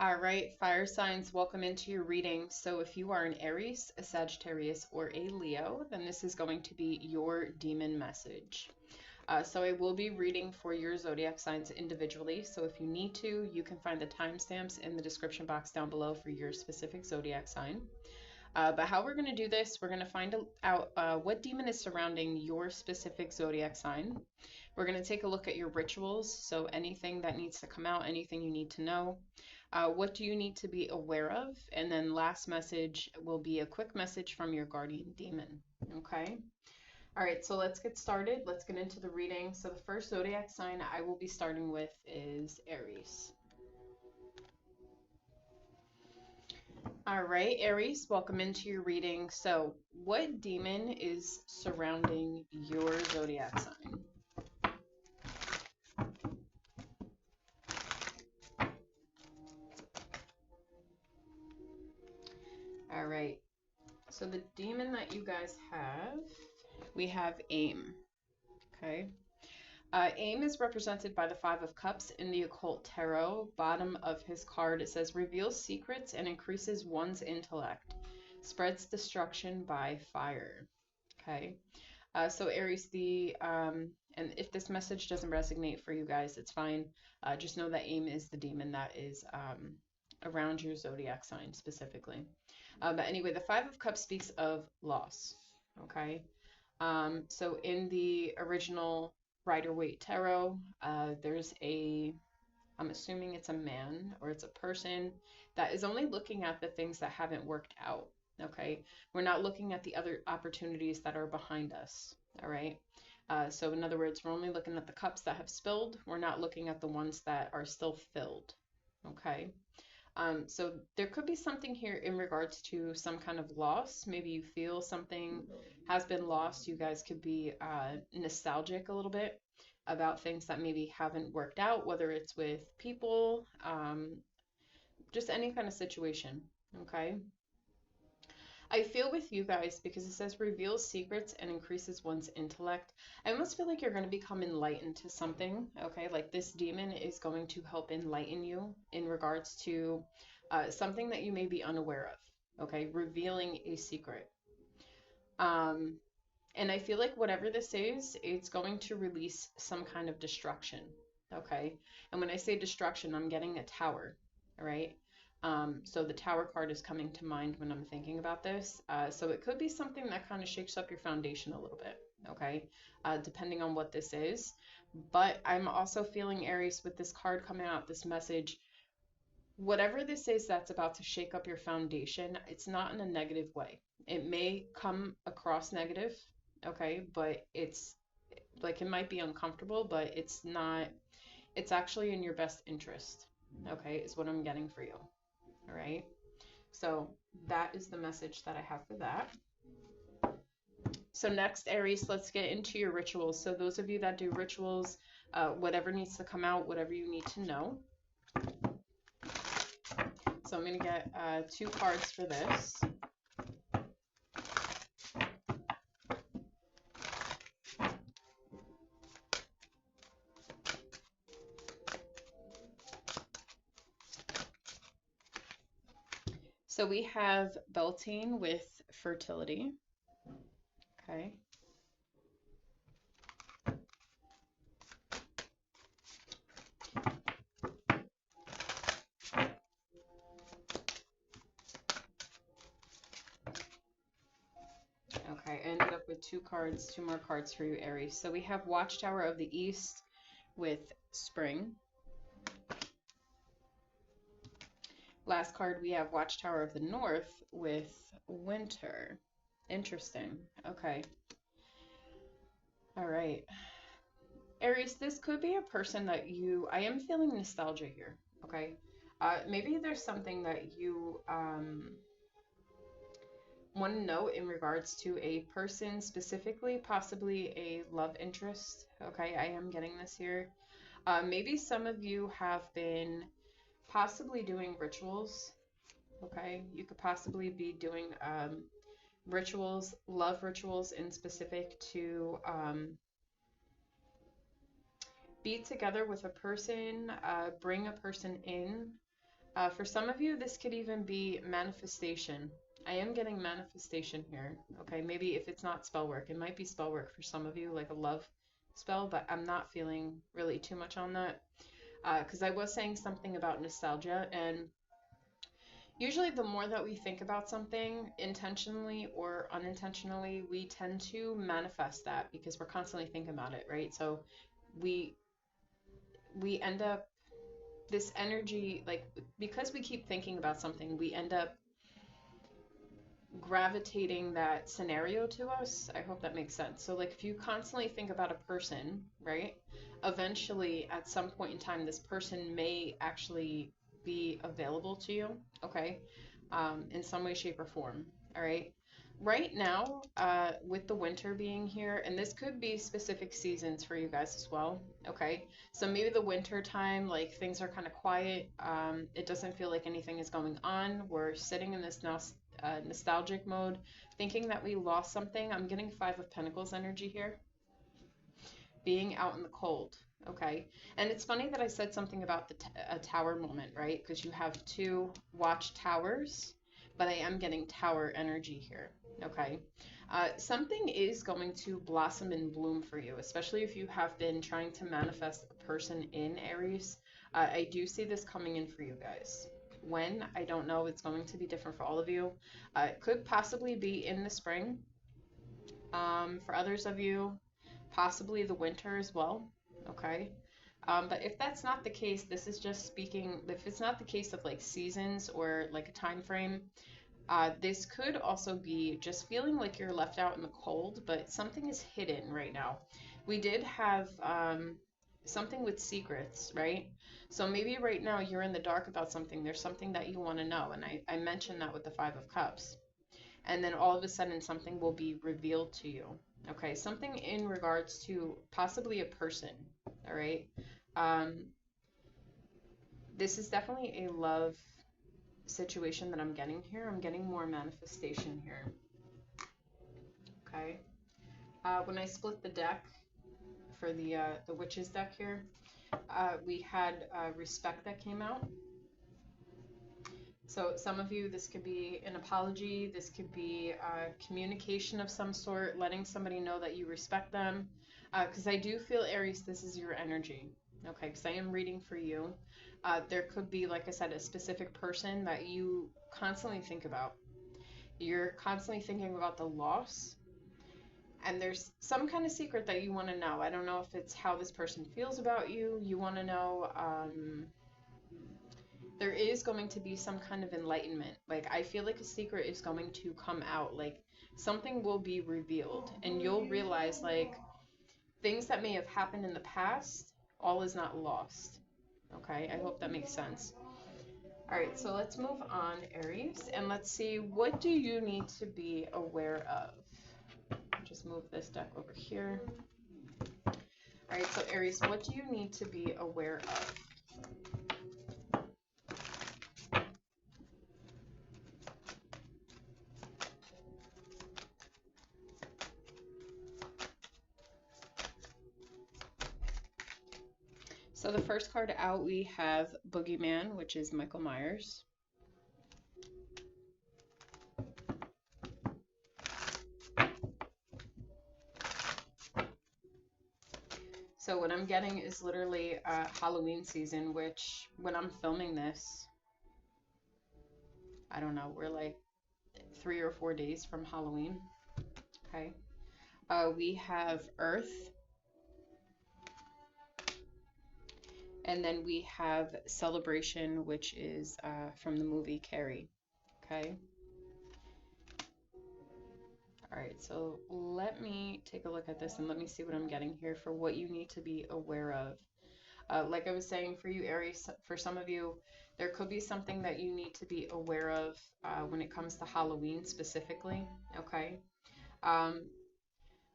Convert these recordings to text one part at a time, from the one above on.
All right, fire signs, welcome into your reading. So if you are an Aries, a Sagittarius, or a Leo, then this is going to be your demon message. So I will be reading for your zodiac signs individually. So if you need to, you can find the timestamps in the description box down below for your specific zodiac sign. But how we're going to do this, we're going to find out what demon is surrounding your specific zodiac sign. We're going to take a look at your rituals, so anything that needs to come out, anything you need to know. What do you need to be aware of? And then last message will be a quick message from your guardian demon. Okay. All right, so let's get started. Let's get into the reading. So the first zodiac sign I will be starting with is Aries. All right, Aries, welcome into your reading. So what demon is surrounding your zodiac sign? All right, so the demon that you guys have, we have Aim. Okay. Aim is represented by the Five of Cups in the Occult Tarot. Bottom of his card, it says, reveals secrets and increases one's intellect. Spreads destruction by fire. Okay. So Aries, and if this message doesn't resonate for you guys, it's fine. Just know that Aim is the demon that is around your zodiac sign specifically. But anyway, the Five of Cups speaks of loss. Okay. So in the original Rider-Waite Tarot, I'm assuming it's a man or it's a person that is only looking at the things that haven't worked out. Okay. We're not looking at the other opportunities that are behind us. All right. So in other words, we're only looking at the cups that have spilled. We're not looking at the ones that are still filled. Okay. So there could be something here in regards to some kind of loss. Maybe you feel something has been lost. You guys could be nostalgic a little bit about things that maybe haven't worked out, whether it's with people, just any kind of situation. Okay. I feel with you guys because it says reveals secrets and increases one's intellect. I almost feel like you're going to become enlightened to something. Okay, like this demon is going to help enlighten you in regards to something that you may be unaware of. Okay, revealing a secret. Um, and I feel like whatever this is, it's going to release some kind of destruction. Okay, and when I say destruction, I'm getting a tower. All right. So the tower card is coming to mind when I'm thinking about this. So it could be something that kind of shakes up your foundation a little bit, okay? Depending on what this is. But I'm also feeling Aries with this card coming out, this message. Whatever this is that's about to shake up your foundation, it's not in a negative way. It may come across negative, okay? But it's like it might be uncomfortable, but it's not, it's actually in your best interest, okay? Is what I'm getting for you. All right. So that is the message that I have for that. So next, Aries, let's get into your rituals. So those of you that do rituals, whatever needs to come out, whatever you need to know. So I'm going to get 2 cards for this. So we have Beltane with fertility. Okay. Okay, I ended up with 2 cards, 2 more cards for you, Aries. So we have Watchtower of the East with spring. Last card, we have Watchtower of the North with winter. Interesting. Okay. All right. Aries, this could be a person that I am feeling nostalgia here. Okay. Maybe there's something that you want to know in regards to a person specifically, possibly a love interest. Okay. I am getting this here. Maybe some of you have been possibly doing rituals. Okay, you could possibly be doing rituals, love rituals in specific to be together with a person, bring a person in, For some of you, this could even be manifestation. I am getting manifestation here. Okay, maybe if it's not spell work, it might be spell work for some of you, like a love spell, but I'm not feeling really too much on that. Because I was saying something about nostalgia, and usually the more that we think about something intentionally or unintentionally, we tend to manifest that because we're constantly thinking about it, right? So we we end up this energy, like, because we keep thinking about something, we end up gravitating that scenario to us. I hope that makes sense. So, like, if you constantly think about a person, right? Eventually, at some point in time, this person may actually be available to you, okay? In some way, shape, or form, all right? Right now, with the winter being here, and this could be specific seasons for you guys as well, okay? So maybe the winter time, like things are kind of quiet. It doesn't feel like anything is going on. We're sitting in this now nostalgic mode, thinking that we lost something. I'm getting Five of Pentacles energy here, being out in the cold. Okay, and it's funny that I said something about the a tower moment, right? Because you have two watchtowers, but I am getting tower energy here. Okay, something is going to blossom and bloom for you, especially if you have been trying to manifest a person in Aries. I do see this coming in for you guys. When, I don't know. It's going to be different for all of you. It could possibly be in the spring. For others of you, possibly the winter as well. Okay. But if that's not the case, this is just speaking, if it's not the case of like seasons or like a time frame, this could also be just feeling like you're left out in the cold, but something is hidden right now. We did have something with secrets, right? So maybe right now you're in the dark about something. There's something that you want to know. And I mentioned that with the Five of Cups. And then all of a sudden something will be revealed to you. Okay, something in regards to possibly a person. All right. Um, this is definitely a love situation that I'm getting here. I'm getting more manifestation here. Okay. When I split the deck for the witches deck here, we had respect that came out. So some of you, this could be an apology. This could be communication of some sort, letting somebody know that you respect them. Because I do feel, Aries, this is your energy. Okay, because I am reading for you. There could be, like I said, a specific person that you constantly think about. You're constantly thinking about the loss. And there's some kind of secret that you want to know. I don't know if it's how this person feels about you. You want to know... there is going to be some kind of enlightenment. Like, I feel like a secret is going to come out. Like, something will be revealed, and you'll realize, like, things that may have happened in the past, all is not lost. Okay, I hope that makes sense. All right, so let's move on, Aries, and let's see, what do you need to be aware of? Just move this deck over here. All right, so Aries, what do you need to be aware of? So the first card out, we have Boogeyman, which is Michael Myers. So what I'm getting is literally Halloween season, which when I'm filming this, I don't know, we're like 3 or 4 days from Halloween. Okay. We have Earth. And then we have Celebration, which is from the movie Carrie. Okay. All right, so let me take a look at this and let me see what I'm getting here for what you need to be aware of. Like I was saying, for you, Aries, for some of you, there could be something that you need to be aware of when it comes to Halloween specifically. Okay.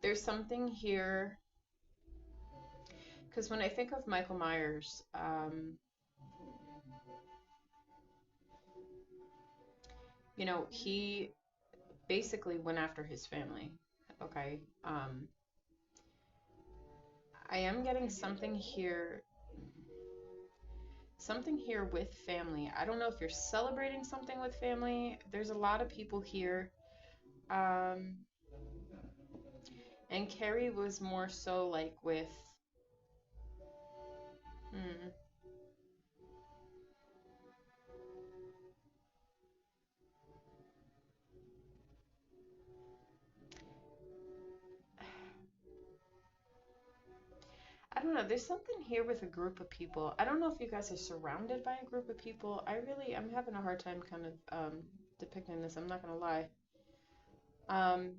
There's something here, because when I think of Michael Myers, you know, he basically went after his family. Okay. I am getting something here Something here with family. I don't know if you're celebrating something with family. There's a lot of people here. Um, and Carrie was more so like with, hmm, I don't know. There's something here with a group of people. I don't know if you guys are surrounded by a group of people. I'm having a hard time kind of depicting this. I'm not gonna lie. Um,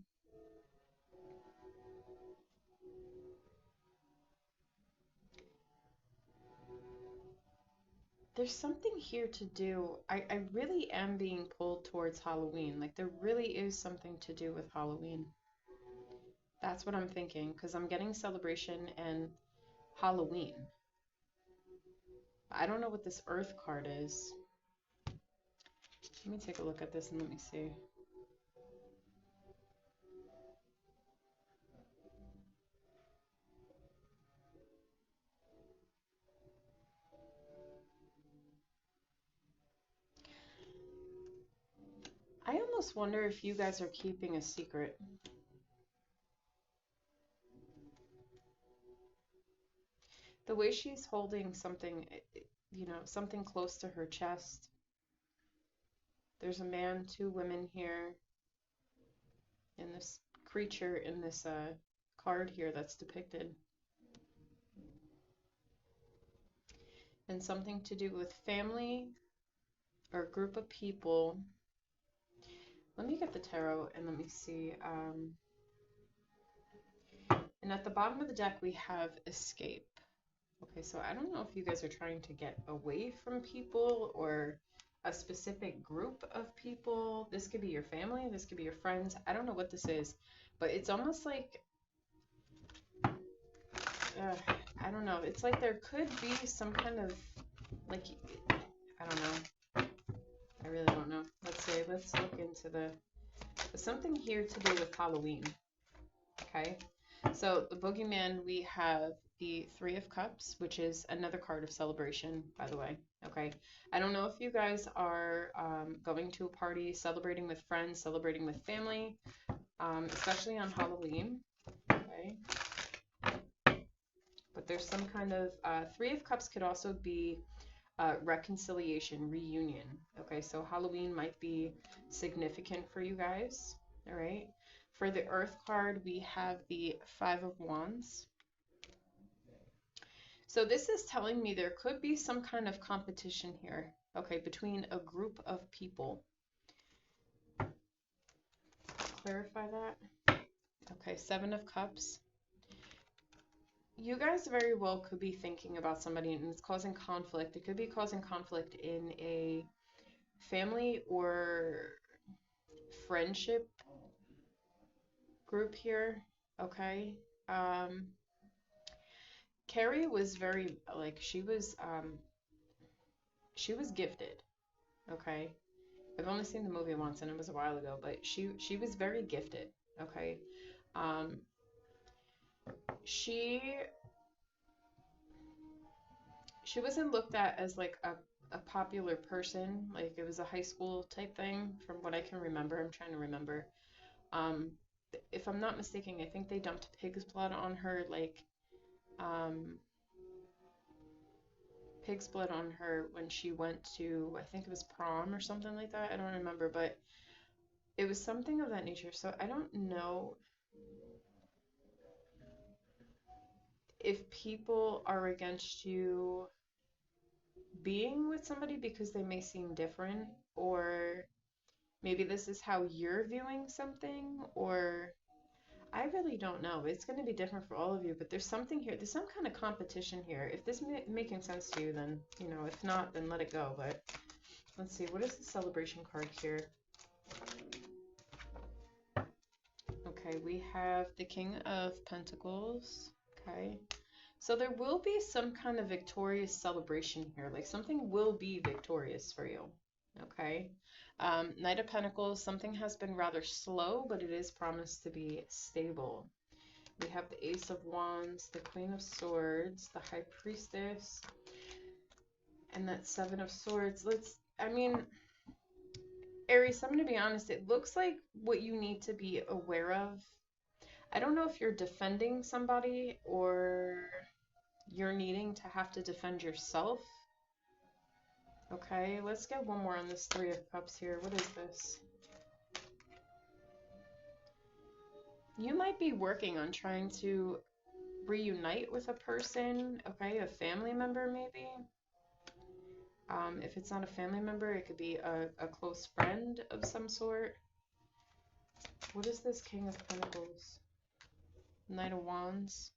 there's something here to do. I really am being pulled towards Halloween. Like there really is something to do with Halloween. That's what I'm thinking because I'm getting celebration and Halloween. I don't know what this Earth card is. Let me take a look at this and let me see. I almost wonder if you guys are keeping a secret. The way she's holding something, something close to her chest. There's a man, two women here, and this creature in this card here that's depicted. And something to do with family or a group of people. Let me get the tarot and let me see. And at the bottom of the deck, we have escape. Okay, so I don't know if you guys are trying to get away from people or a specific group of people. This could be your family, this could be your friends. I don't know what this is, but it's almost like, I don't know. It's like there could be some kind of, like, I don't know. I really don't know. Let's see. Let's look into something here to do with Halloween. Okay. So the boogeyman, we have the Three of Cups, which is another card of celebration, by the way. Okay. I don't know if you guys are going to a party, celebrating with friends, celebrating with family, especially on Halloween. Okay. But there's some kind of Three of Cups could also be reconciliation, reunion. Okay, so Halloween might be significant for you guys. All right. For the Earth card, we have the Five of Wands. So this is telling me there could be some kind of competition here, okay, between a group of people. Clarify that. Okay, Seven of Cups. You guys very well could be thinking about somebody and it's causing conflict. It could be causing conflict in a family or friendship group here, okay? Um, Carrie was very, like, she was gifted, okay? I've only seen the movie once and it was a while ago, but she was very gifted, okay? Um, she she wasn't looked at as like a popular person, like it was a high school type thing from what I can remember. I'm trying to remember. Um, if I'm not mistaken, I think they dumped pig's blood on her, like um, pig's blood on her when she went to, I think it was prom or something like that. I don't remember, but it was something of that nature. So I don't know if people are against you being with somebody because they may seem different, or maybe this is how you're viewing something, or I really don't know. It's going to be different for all of you, but there's something here. There's some kind of competition here. If this making sense to you, then, if not, then let it go. But let's see. What is the celebration card here? Okay, we have the King of Pentacles. Okay. So there will be some kind of victorious celebration here. Like something will be victorious for you. Okay. Knight of Pentacles, something has been rather slow, but it is promised to be stable. We have the Ace of Wands, the Queen of Swords, the High Priestess. And that Seven of Swords. I mean, Aries, I'm going to be honest. It looks like what you need to be aware of. I don't know if you're defending somebody or you're needing to have to defend yourself. Okay, let's get one more on this Three of Cups here. What is this? You might be working on trying to reunite with a person, okay, a family member maybe. If it's not a family member, it could be a close friend of some sort. What is this King of Pentacles? Knight of Wands.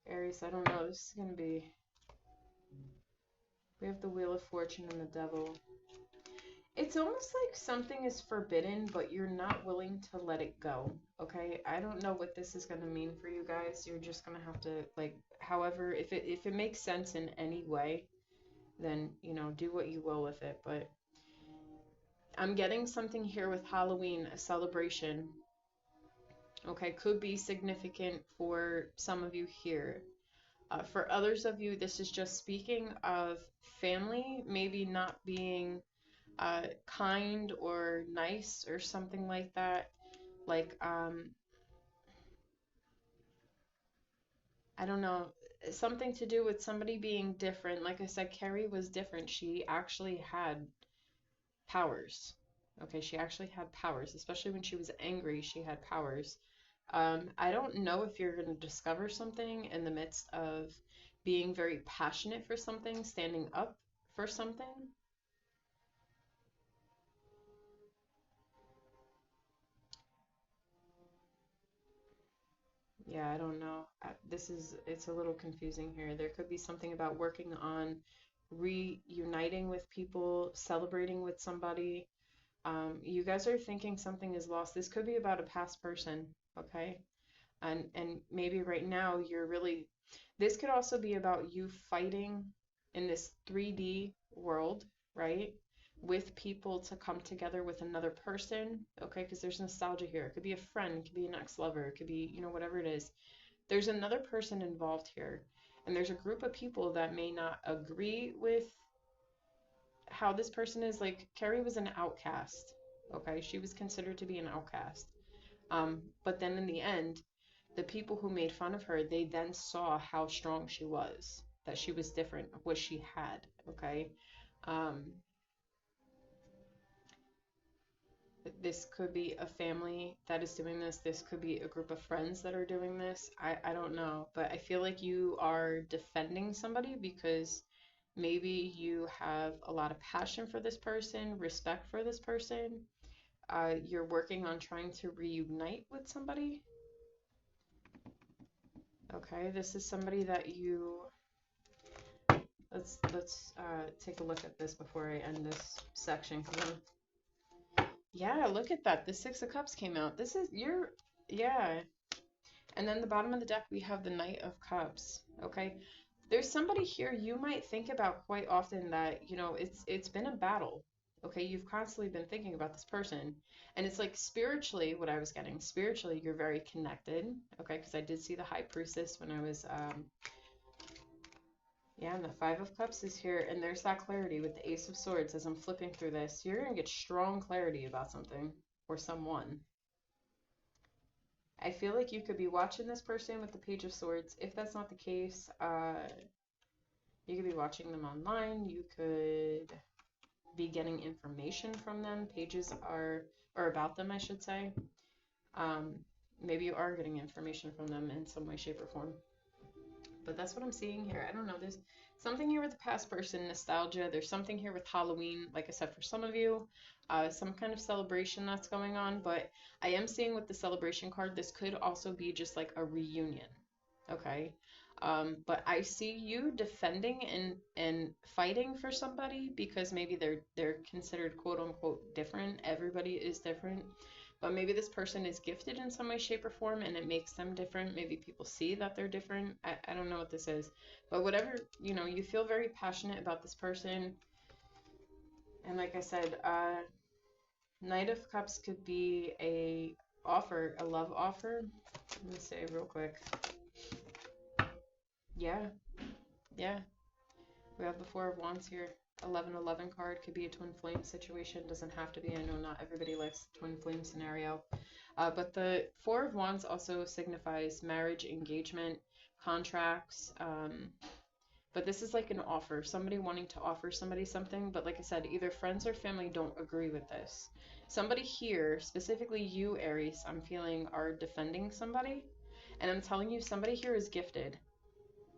Aries, I don't know. This is going to be... We have the Wheel of Fortune and the Devil. It's almost like something is forbidden, but you're not willing to let it go, okay? I don't know what this is going to mean for you guys. You're just going to have to, like, however, if it makes sense in any way, then, you know, do what you will with it. But I'm getting something here with Halloween, a celebration, okay? Could be significant for some of you here. For others of you, this is just speaking of family, maybe not being kind or nice or something like that. Like, I don't know, something to do with somebody being different. Like I said, Carrie was different. She actually had powers. Okay, she actually had powers, especially when she was angry, she had powers. I don't know if you're going to discover something in the midst of being very passionate for something, standing up for something. Yeah, I don't know. It's a little confusing here. There could be something about working on reuniting with people, celebrating with somebody. You guys are thinking something is lost. This could be about a past person, okay? And maybe right now you're really, this could also be about you fighting in this 3D world, right? With people to come together with another person, okay? Because there's nostalgia here. It could be a friend, it could be an ex-lover, it could be, you know, whatever it is. There's another person involved here, and there's a group of people that may not agree with how this person is. Like, Carrie was an outcast, okay? She was considered to be an outcast. But then in the end, the people who made fun of her, they then saw how strong she was, that she was different, what she had, okay? Um, this could be a family that is doing this. This could be a group of friends that are doing this. I don't know, but I feel like you are defending somebody because maybe you have a lot of passion for this person, respect for this person. You're working on trying to reunite with somebody. Okay, this is somebody that you... Let's take a look at this before I end this section. Yeah, look at that. The Six of Cups came out. This is your... Yeah. And then the bottom of the deck, we have the Knight of Cups. Okay, there's somebody here you might think about quite often that, you know, it's been a battle. Okay, you've constantly been thinking about this person. And it's like spiritually, what I was getting, spiritually, you're very connected. Okay, because I did see the High Priestess when I was... Yeah, and the Five of Cups is here, and there's that clarity with the Ace of Swords. As I'm flipping through this, you're going to get strong clarity about something or someone. I feel like you could be watching this person with the Page of Swords. If that's not the case, you could be watching them online. You could be getting information from them. Pages are, or about them, I should say. Maybe you are getting information from them in some way, shape, or form. But that's what I'm seeing here. I don't know. There's something here with the past person, nostalgia. There's something here with Halloween, like I said, for some of you, some kind of celebration that's going on. But I am seeing with the celebration card, this could also be just like a reunion. Okay. But I see you defending and fighting for somebody because maybe they're considered quote unquote different. Everybody is different. But maybe this person is gifted in some way, shape, or form, and it makes them different. Maybe people see that they're different. I don't know what this is. But whatever, you know, you feel very passionate about this person. And like I said, Knight of Cups could be offer, a love offer. Let me say real quick. Yeah, yeah. We have the Four of Wands here. 11-11 card could be a twin flame situation. Doesn't have to be. I know not everybody likes the twin flame scenario. But the Four of Wands also signifies marriage, engagement, contracts. But this is like an offer. Somebody wanting to offer somebody something. But like I said, either friends or family don't agree with this. Somebody here, specifically you, Aries, I'm feeling are defending somebody. And I'm telling you, somebody here is gifted.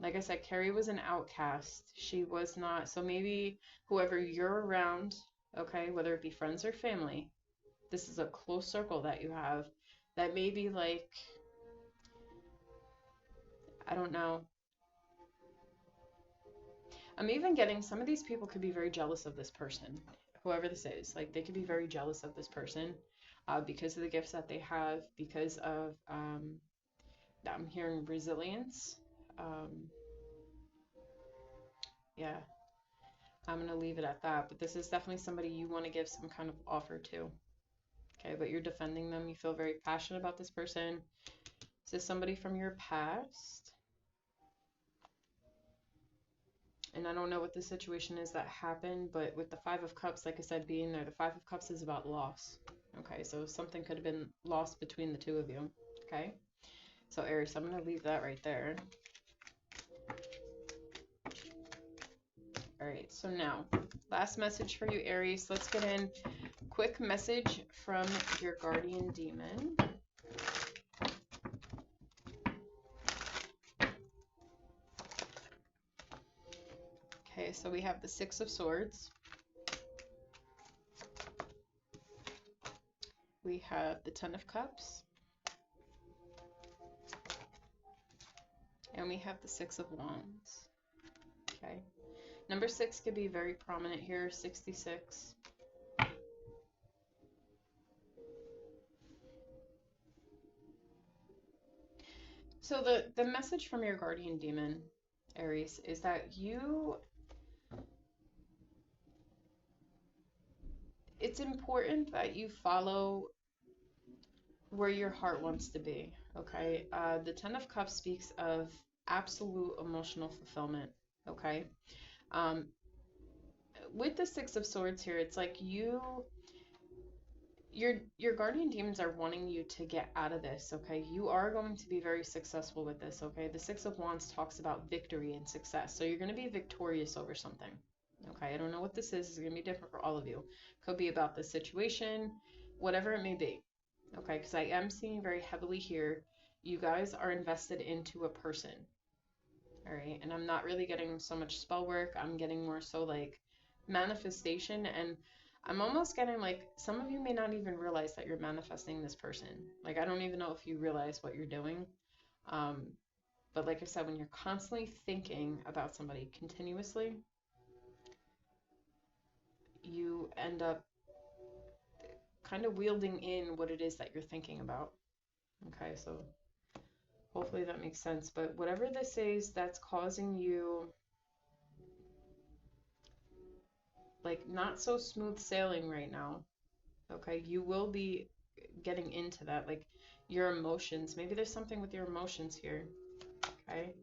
Like I said, Carrie was an outcast. She was not. So maybe whoever you're around, okay, whether it be friends or family, this is a close circle that you have that may be like, I don't know. I'm even getting some of these people could be very jealous of this person, whoever this is. Like they could be very jealous of this person because of the gifts that they have, because of, I'm hearing resilience. Yeah. I'm going to leave it at that, but this is definitely somebody you want to give some kind of offer to. Okay, but you're defending them. You feel very passionate about this person. Is this somebody from your past? And I don't know what the situation is that happened, but with the Five of Cups, like I said, being there, the Five of Cups is about loss. Okay, so something could have been lost between the two of you. Okay, so Aries, I'm going to leave that right there. All right, so now, last message for you, Aries. Let's get in. Quick message from your guardian demon. Okay, so we have the Six of Swords. We have the Ten of Cups. And we have the Six of Wands. Okay. Number 6 could be very prominent here, 66. So the message from your guardian demon, Aries, is that it's important that you follow where your heart wants to be, okay? The Ten of Cups speaks of absolute emotional fulfillment, okay? With the Six of Swords here, it's like your guardian demons are wanting you to get out of this, okay? You are going to be very successful with this, okay? The Six of Wands talks about victory and success. So you're going to be victorious over something, okay? I don't know what this is. It's going to be different for all of you. Could be about the situation, whatever it may be, okay? Because I am seeing very heavily here, you guys are invested into a person, all right? And I'm not really getting so much spell work. I'm getting more so like manifestation, and I'm almost getting like some of you may not even realize that you're manifesting this person. Like I don't even know if you realize what you're doing. But like I said, when you're constantly thinking about somebody continuously, you end up kind of wielding in what it is that you're thinking about. Okay, so hopefully that makes sense. But whatever this is that's causing you like not so smooth sailing right now, okay, you will be getting into that, like your emotions. Maybe there's something with your emotions here, okay?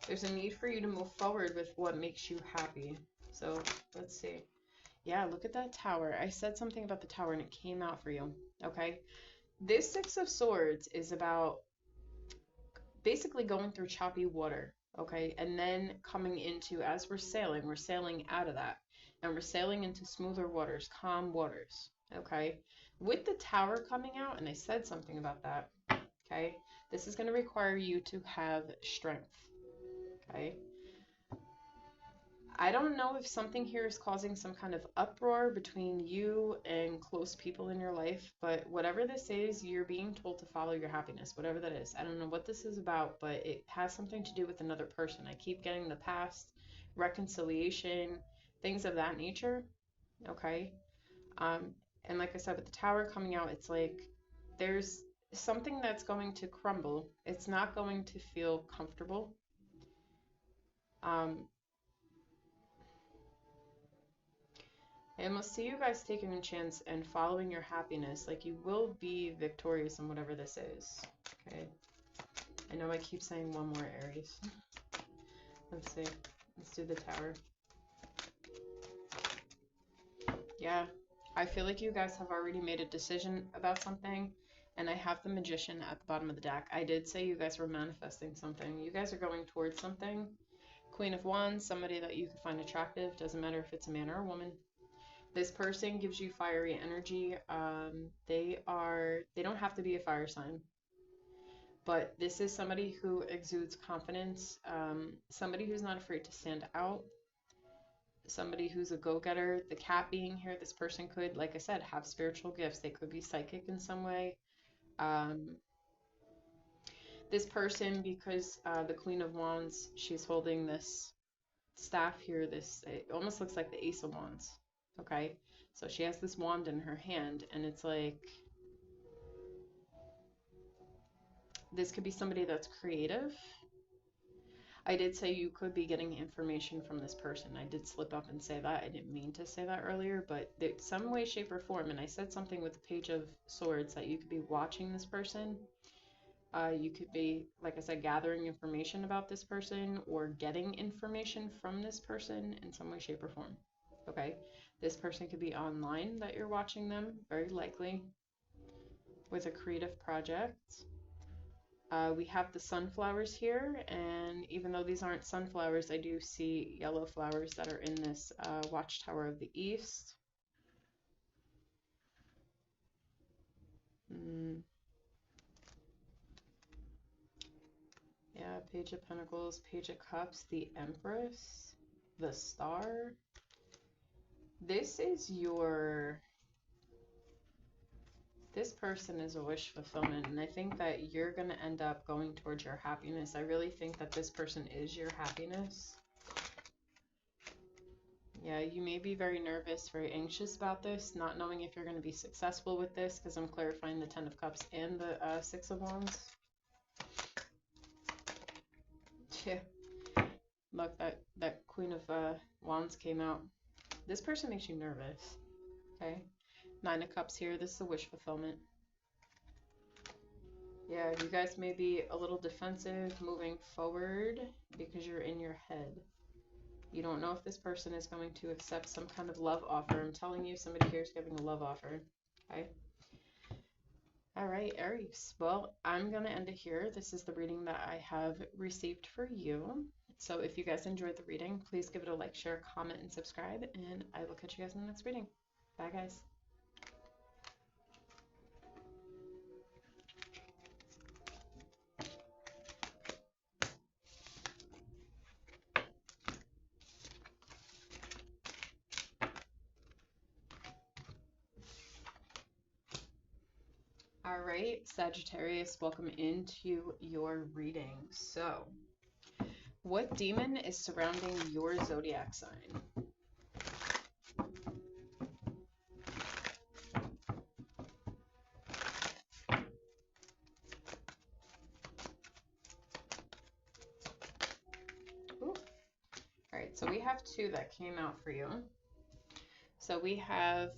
There's a need for you to move forward with what makes you happy. So let's see. Yeah, look at that Tower. I said something about the Tower and it came out for you, okay? This Six of Swords is about basically going through choppy water, okay? And then coming into, as we're sailing out of that. And we're sailing into smoother waters, calm waters, okay? With the Tower coming out, and I said something about that, okay? This is going to require you to have strength, okay? I don't know if something here is causing some kind of uproar between you and close people in your life, but whatever this is, you're being told to follow your happiness, whatever that is. I don't know what this is about, but it has something to do with another person. I keep getting the past, reconciliation, things of that nature, okay? And like I said, with the Tower coming out, it's like there's something that's going to crumble. It's not going to feel comfortable. I almost see you guys taking a chance and following your happiness. Like, you will be victorious in whatever this is. Okay. I know I keep saying one more, Aries. Let's see. Let's do the Tower. Yeah. I feel like you guys have already made a decision about something. And I have the Magician at the bottom of the deck. I did say you guys were manifesting something. You guys are going towards something. Queen of Wands, somebody that you could find attractive. Doesn't matter if it's a man or a woman. This person gives you fiery energy. They don't have to be a fire sign. But this is somebody who exudes confidence. Somebody who's not afraid to stand out. Somebody who's a go-getter. The cat being here, this person could, like I said, have spiritual gifts. They could be psychic in some way. This person, because the Queen of Wands, she's holding this staff here. It almost looks like the Ace of Wands. Okay, so she has this wand in her hand, and it's like, this could be somebody that's creative. I did say you could be getting information from this person. I did slip up and say that. I didn't mean to say that earlier, but there's some way, shape, or form, and I said something with the Page of Swords, that you could be watching this person. You could be, like I said, gathering information about this person or getting information from this person in some way, shape, or form. Okay, this person could be online that you're watching them, very likely, with a creative project. We have the sunflowers here, and even though these aren't sunflowers, I do see yellow flowers that are in this Watchtower of the East. Yeah, Page of Pentacles, Page of Cups, the Empress, the Star. This person is a wish fulfillment, and I think that you're going to end up going towards your happiness. I really think that this person is your happiness. Yeah, you may be very nervous, very anxious about this, not knowing if you're going to be successful with this, because I'm clarifying the Ten of Cups and the Six of Wands. Yeah. Look, that Queen of Wands came out. This person makes you nervous. Okay. Nine of Cups here. This is a wish fulfillment. Yeah, you guys may be a little defensive moving forward because you're in your head. You don't know if this person is going to accept some kind of love offer. I'm telling you, somebody here is giving a love offer. Okay. All right, Aries. Well, I'm going to end it here. This is the reading that I have received for you. So if you guys enjoyed the reading, please give it a like, share, comment, and subscribe. And I will catch you guys in the next reading. Bye, guys. All right, Sagittarius, welcome into your reading. So, what demon is surrounding your zodiac sign? Ooh. All right, so we have two that came out for you. So we have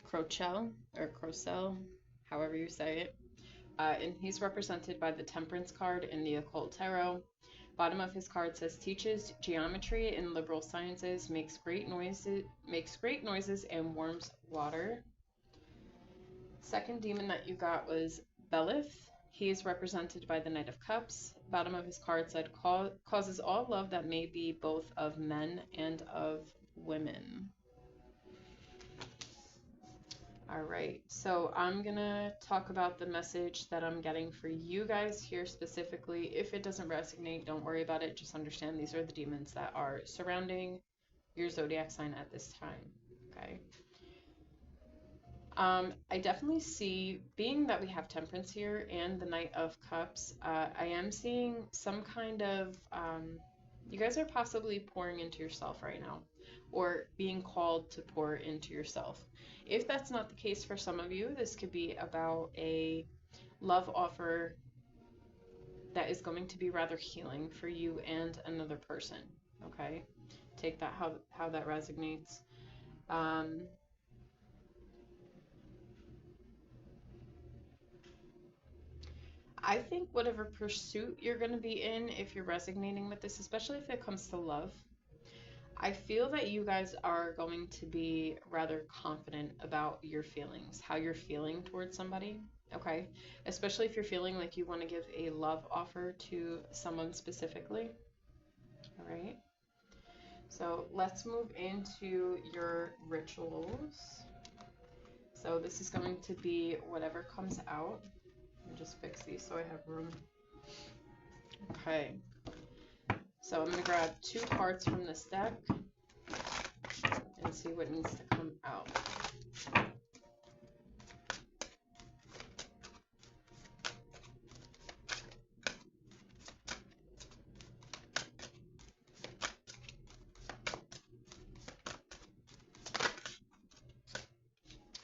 Crochel, or Crocel, however you say it. And he's represented by the Temperance card in the Occult Tarot. Bottom of his card says, teaches geometry and liberal sciences, makes great noises and warms water. Second demon that you got was Belith. He is represented by the Knight of Cups. Bottom of his card said, causes all love that may be both of men and of women. All right, so I'm gonna talk about the message that I'm getting for you guys here specifically. If it doesn't resonate, don't worry about it. Just understand these are the demons that are surrounding your zodiac sign at this time, okay? I definitely see, being that we have Temperance here and the Knight of Cups, I am seeing some kind of, you guys are possibly pouring into yourself right now, or being called to pour into yourself. If that's not the case for some of you, this could be about a love offer that is going to be rather healing for you and another person, okay? Take that how that resonates. I think whatever pursuit you're going to be in, if you're resonating with this, especially if it comes to love, I feel that you guys are going to be rather confident about your feelings, how you're feeling towards somebody, okay? Especially if you're feeling like you want to give a love offer to someone specifically, all right? So let's move into your rituals. So this is going to be whatever comes out. Let me just fix these so I have room. Okay. So I'm going to grab 2 cards from this deck and see what needs to come out.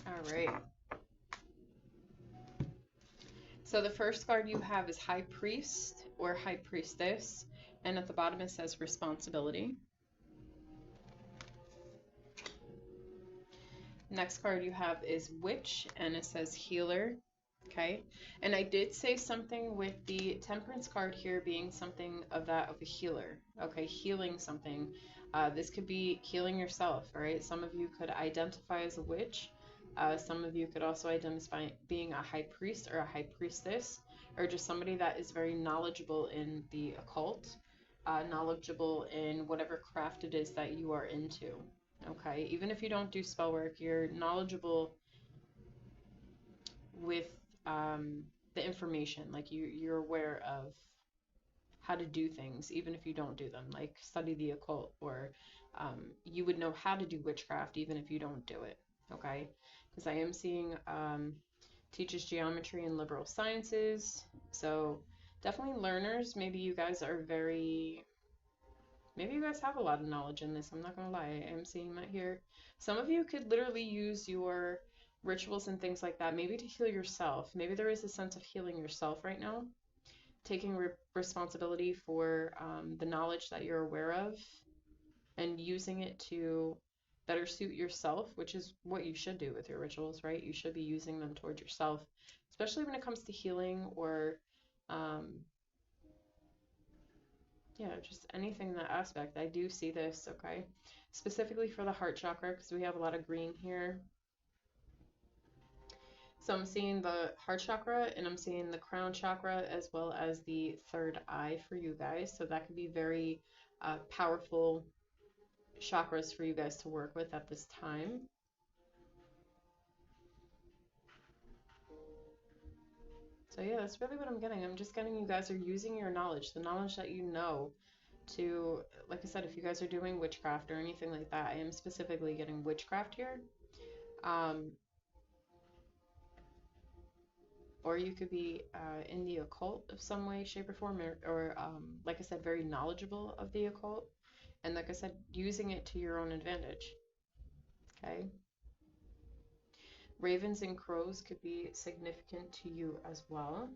All right. So the first card you have is High Priest or High Priestess, and at the bottom it says responsibility. Next card you have is Witch, and it says healer. Okay, and I did say something with the Temperance card here being something of that of a healer. Okay, healing something. This could be healing yourself, all right? Some of you could identify as a witch. Some of you could also identify being a high priest or a high priestess, or just somebody that is very knowledgeable in the occult, knowledgeable in whatever craft it is that you are into. Okay, even if you don't do spell work, you're knowledgeable with the information. Like you're aware of how to do things, even if you don't do them. Like study the occult, or you would know how to do witchcraft even if you don't do it. Okay, because I am seeing teaches geometry and liberal sciences, so definitely learners. Maybe you guys are very, maybe you guys have a lot of knowledge in this. I'm not gonna lie, I am seeing that here. Some of you could literally use your rituals and things like that maybe to heal yourself. Maybe there is a sense of healing yourself right now, taking responsibility for the knowledge that you're aware of and using it to better suit yourself, which is what you should do with your rituals, right? You should be using them towards yourself, especially when it comes to healing or yeah, just anything in that aspect. I do see this, okay? Specifically for the heart chakra, because we have a lot of green here. So I'm seeing the heart chakra and I'm seeing the crown chakra as well as the third eye for you guys. So that could be very powerful chakras for you guys to work with at this time. So yeah, that's really what I'm getting. I'm just getting you guys are using your knowledge, the knowledge that you know to, like I said, if you guys are doing witchcraft or anything like that, I am specifically getting witchcraft here. Or you could be in the occult of some way, shape, or form, or like I said, very knowledgeable of the occult. And like I said, using it to your own advantage. Okay. Ravens and crows could be significant to you as well.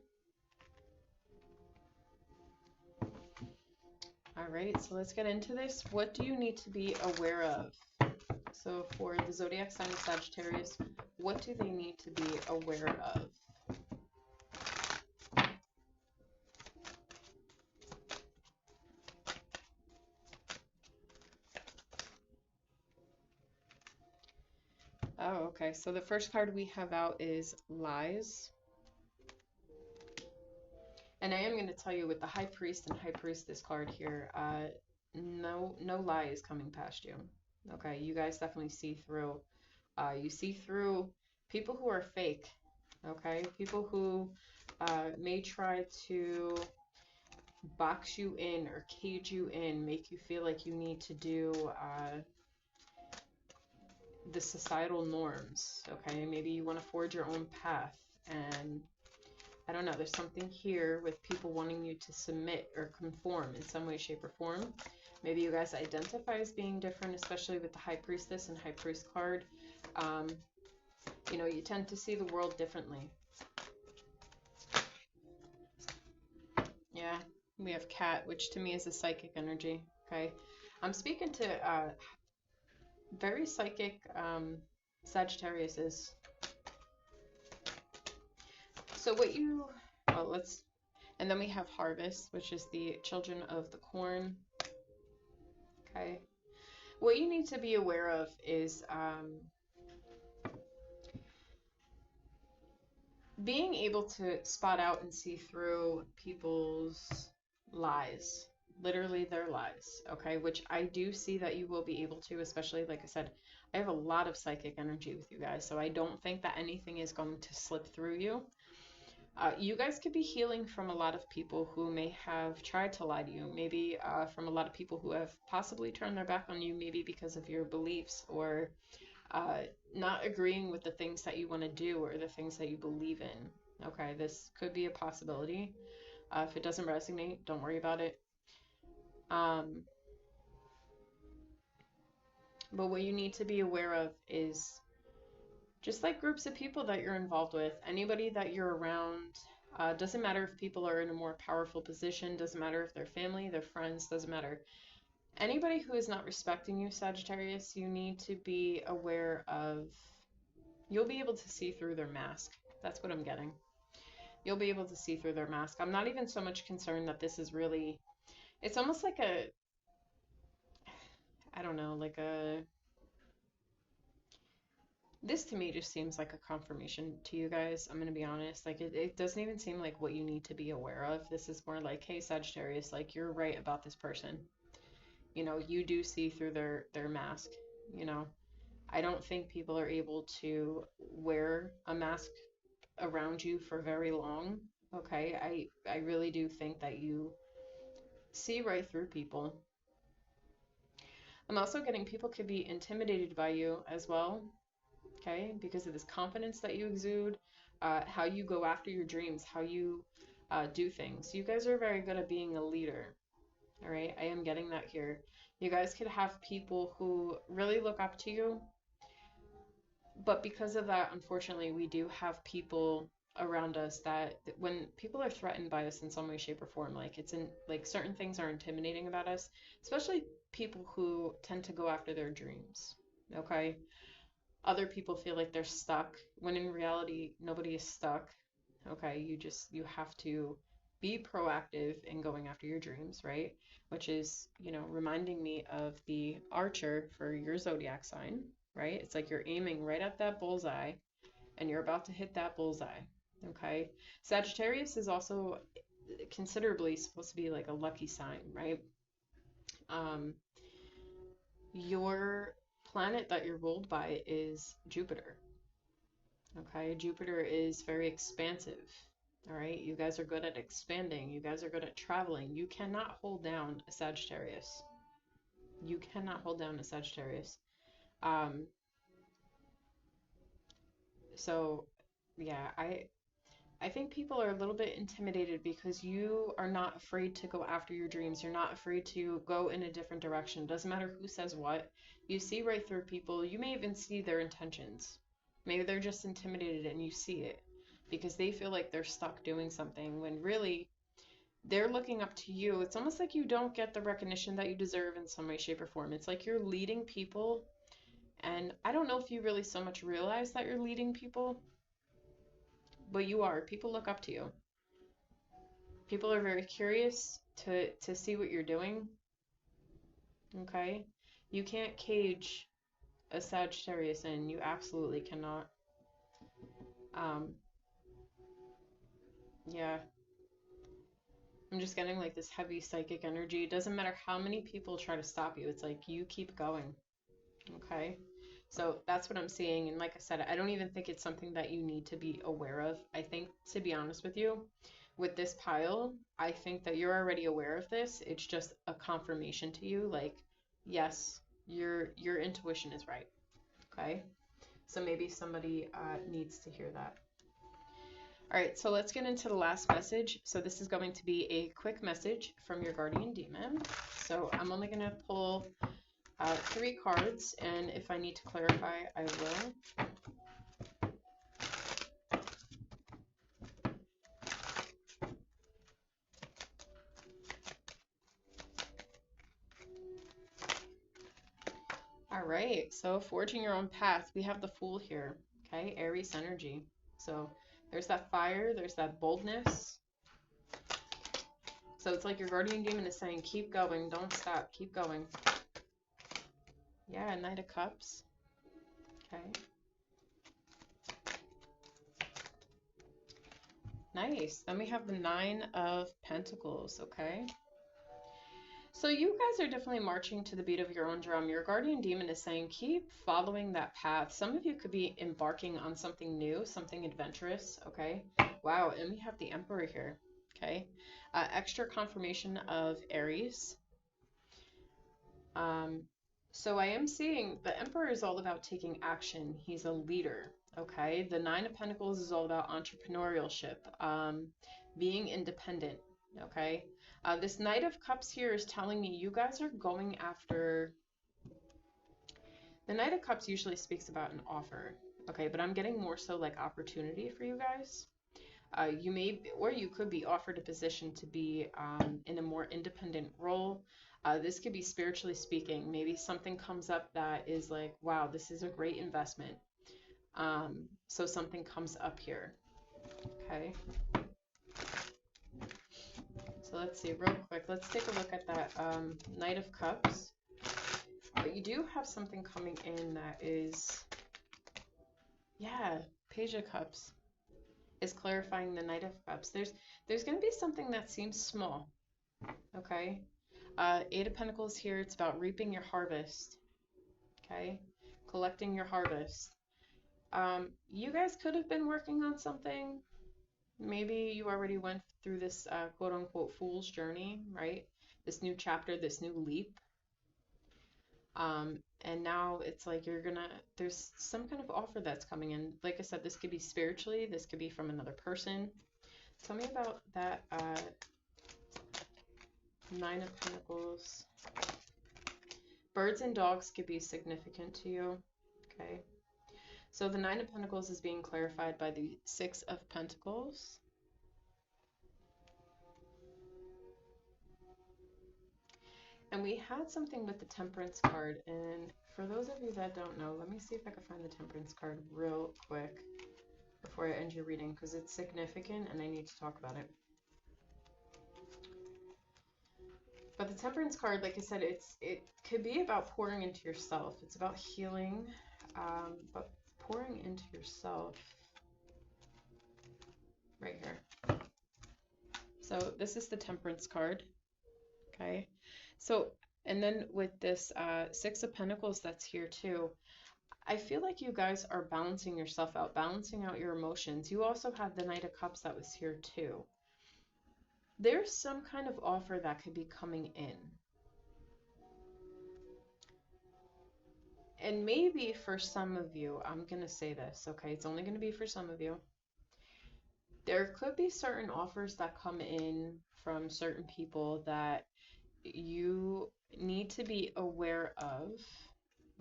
All right, so let's get into this. What do you need to be aware of? So for the zodiac sign of Sagittarius, what do they need to be aware of? Oh, okay. So the first card we have out is Lies. And I am going to tell you with the High Priest and High Priestess card here, no lie is coming past you. Okay, you guys definitely see through. You see through people who are fake. Okay, people who may try to box you in or cage you in, make you feel like you need to do the societal norms. Okay, maybe you want to forge your own path, and I don't know, there's something here with people wanting you to submit or conform in some way, shape, or form. Maybe you guys identify as being different, especially with the High Priestess and High Priest card. You know, you tend to see the world differently. Yeah, we have Cat, which to me is a psychic energy, okay? I'm speaking to very psychic Sagittarius is. So what you, well, let's And then we have harvest, which is the children of the corn. Okay. What you need to be aware of is being able to spot out and see through people's lies, literally their lies, okay? Which I do see that you will be able to, especially, like I said, I have a lot of psychic energy with you guys, so I don't think that anything is going to slip through you. You guys could be healing from a lot of people who may have tried to lie to you, maybe from a lot of people who have possibly turned their back on you, maybe because of your beliefs or not agreeing with the things that you want to do or the things that you believe in. Okay, this could be a possibility. If it doesn't resonate, don't worry about it. But what you need to be aware of is just like groups of people that you're involved with, anybody that you're around, doesn't matter if people are in a more powerful position, doesn't matter if they're family, they're friends, doesn't matter. Anybody who is not respecting you, Sagittarius, you need to be aware of, you'll be able to see through their mask. That's what I'm getting. You'll be able to see through their mask. I'm not even so much concerned that this is really, it's almost like a, I don't know, like a, this to me just seems like a confirmation to you guys. I'm going to be honest. Like, it doesn't even seem like what you need to be aware of. This is more like, hey, Sagittarius, like, you're right about this person. You know, you do see through their mask, you know. I don't think people are able to wear a mask around you for very long. Okay, I really do think that you see right through people. I'm also getting people could be intimidated by you as well, okay, because of this confidence that you exude, how you go after your dreams, how you do things. You guys are very good at being a leader, all right? I am getting that here. You guys could have people who really look up to you, but because of that, unfortunately, we do have people around us that when people are threatened by us in some way, shape, or form, like it's in like certain things are intimidating about us, especially people who tend to go after their dreams. Okay. Other people feel like they're stuck when in reality, nobody is stuck. Okay. You have to be proactive in going after your dreams, right? Which is, you know, reminding me of the archer for your zodiac sign, right? It's like you're aiming right at that bullseye and you're about to hit that bullseye. Okay. Sagittarius is also considerably supposed to be like a lucky sign, right? Your planet that you're ruled by is Jupiter. Okay. Jupiter is very expansive. All right. You guys are good at expanding. You guys are good at traveling. You cannot hold down a Sagittarius. You cannot hold down a Sagittarius. Um, so yeah, I think people are a little bit intimidated because you are not afraid to go after your dreams. You're not afraid to go in a different direction. Doesn't matter who says what. You see right through people. You may even see their intentions. Maybe they're just intimidated and you see it because they feel like they're stuck doing something when really they're looking up to you. It's almost like you don't get the recognition that you deserve in some way, shape, or form. It's like you're leading people, and I don't know if you really so much realize that you're leading people, but you are. People look up to you. People are very curious to see what you're doing. Okay? You can't cage a Sagittarius in. You absolutely cannot. Um, yeah. I'm just getting like this heavy psychic energy. It doesn't matter how many people try to stop you. It's like you keep going. Okay? So that's what I'm seeing. And like I said, I don't even think it's something that you need to be aware of. I think, to be honest with you, with this pile, I think that you're already aware of this. It's just a confirmation to you, like, yes, your intuition is right. Okay? So maybe somebody needs to hear that. All right, so let's get into the last message. So this is going to be a quick message from your guardian demon. So I'm only going to pull 3 cards, and if I need to clarify, I will. All right, so forging your own path, we have the Fool here, okay? Aries energy. So there's that fire, there's that boldness. So it's like your guardian demon is saying, keep going, don't stop, keep going. Yeah, Knight of Cups. Okay. Nice. Then we have the Nine of Pentacles, okay? So you guys are definitely marching to the beat of your own drum. Your guardian demon is saying, keep following that path. Some of you could be embarking on something new, something adventurous, okay? Wow, and we have the Emperor here, okay? Extra confirmation of Aries. So I am seeing the Emperor is all about taking action. He's a leader, okay? The Nine of Pentacles is all about entrepreneurship, being independent, okay? This Knight of Cups here is telling me you guys are going after... The Knight of Cups usually speaks about an offer, okay? But I'm getting more so like opportunity for you guys. You may, or you could be offered a position to be in a more independent role. This could be spiritually speaking. Maybe something comes up that is like, wow, this is a great investment. So something comes up here, okay? So let's see real quick. Let's take a look at that Knight of Cups. But you do have something coming in that is, yeah, Page of Cups is clarifying the Knight of Cups. There's going to be something that seems small, okay? Eight of Pentacles here, it's about reaping your harvest, okay? Collecting your harvest. You guys could have been working on something. Maybe you already went through this quote-unquote fool's journey, right? This new chapter, this new leap. And now it's like there's some kind of offer that's coming in. Like I said, this could be spiritually, this could be from another person. Tell me about that Nine of Pentacles. Birds and dogs could be significant to you, okay? So the Nine of Pentacles is being clarified by the Six of Pentacles. And we had something with the Temperance card, and for those of you that don't know, let me see if I can find the Temperance card real quick before I end your reading, because it's significant and I need to talk about it. But the Temperance card, like I said, it could be about pouring into yourself. It's about healing, but pouring into yourself right here. So this is the Temperance card, okay? So, and then with this Six of Pentacles that's here too, I feel like you guys are balancing yourself out, balancing out your emotions. You also have the Knight of Cups that was here too. There's some kind of offer that could be coming in. And maybe for some of you, I'm going to say this, okay? It's only going to be for some of you. There could be certain offers that come in from certain people that you need to be aware of,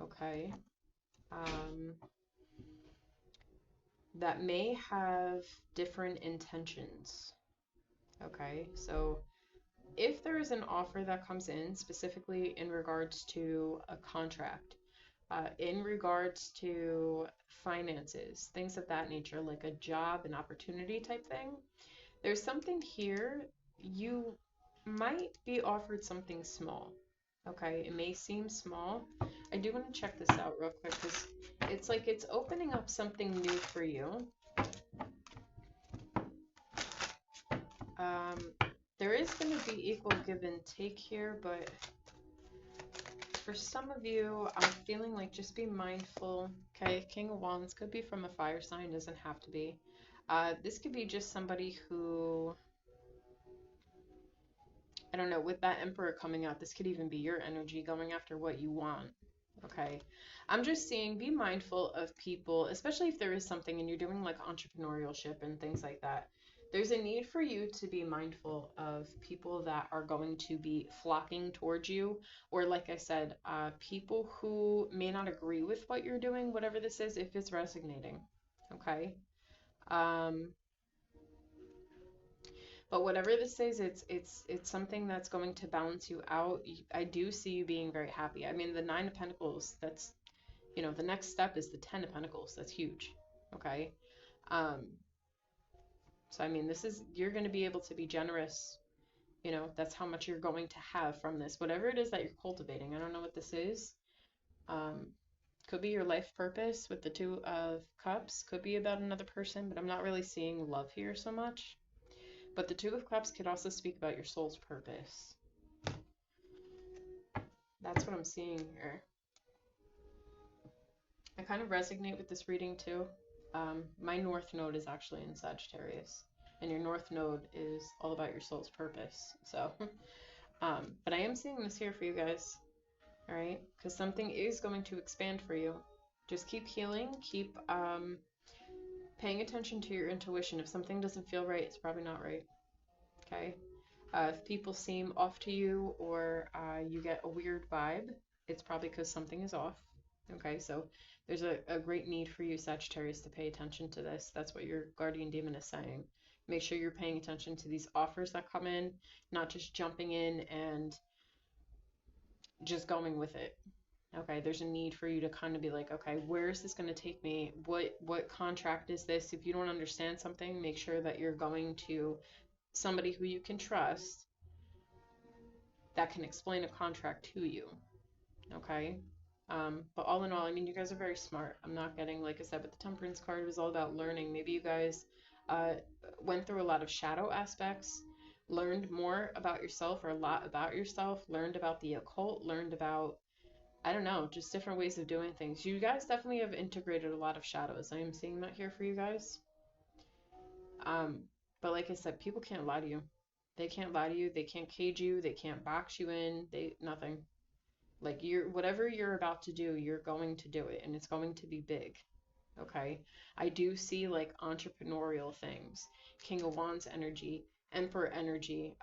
okay? That may have different intentions, okay? So if there is an offer that comes in specifically in regards to a contract, in regards to finances, things of that nature, like a job, an opportunity type thing, there's something here, you might be offered something small, okay? It may seem small. I do want to check this out real quick because it's like it's opening up something new for you. There is going to be equal give and take here, but for some of you, I'm feeling like just be mindful, okay? King of Wands could be from a fire sign, doesn't have to be. This could be just somebody who, I don't know, with that Emperor coming out, this could even be your energy going after what you want, okay? I'm just seeing, be mindful of people, especially if there is something and you're doing like entrepreneurship and things like that. There's a need for you to be mindful of people that are going to be flocking towards you, or like I said, people who may not agree with what you're doing, whatever this is, if it's resonating, okay? But whatever this is, it's something that's going to balance you out. I do see you being very happy. I mean, the Nine of Pentacles, that's, you know, the next step is the Ten of Pentacles. That's huge, okay? So, I mean, this is, you're going to be able to be generous You know, that's how much you're going to have from this. Whatever it is that you're cultivating. I don't know what this is. Um, could be your life purpose with the Two of Cups. Could be about another person, but I'm not really seeing love here so much. But the Two of Cups could also speak about your soul's purpose. That's what I'm seeing here. I kind of resonate with this reading too. My North Node is actually in Sagittarius, and your North Node is all about your soul's purpose. So, but I am seeing this here for you guys, all right? Because something is going to expand for you. Just keep healing, keep paying attention to your intuition. If something doesn't feel right, it's probably not right, okay? If people seem off to you or you get a weird vibe, it's probably because something is off. Okay, so there's a great need for you, Sagittarius, to pay attention to this. That's what your guardian demon is saying. Make sure you're paying attention to these offers that come in, not just jumping in and just going with it. Okay, there's a need for you to kind of be like, okay, where is this going to take me? What contract is this? If you don't understand something, make sure that you're going to somebody who you can trust that can explain a contract to you. Okay. But all in all, I mean, you guys are very smart. I'm not getting, like I said, with the Temperance card, it was all about learning. Maybe you guys went through a lot of shadow aspects, learned more about yourself or a lot about yourself, learned about the occult, learned about, I don't know, just different ways of doing things. You guys definitely have integrated a lot of shadows. I am seeing that here for you guys. But like I said, people can't lie to you. They can't lie to you. They can't cage you. They can't box you in. Nothing. Like whatever you're about to do, you're going to do it and it's going to be big. Okay. I do see like entrepreneurial things, King of Wands energy, Emperor energy,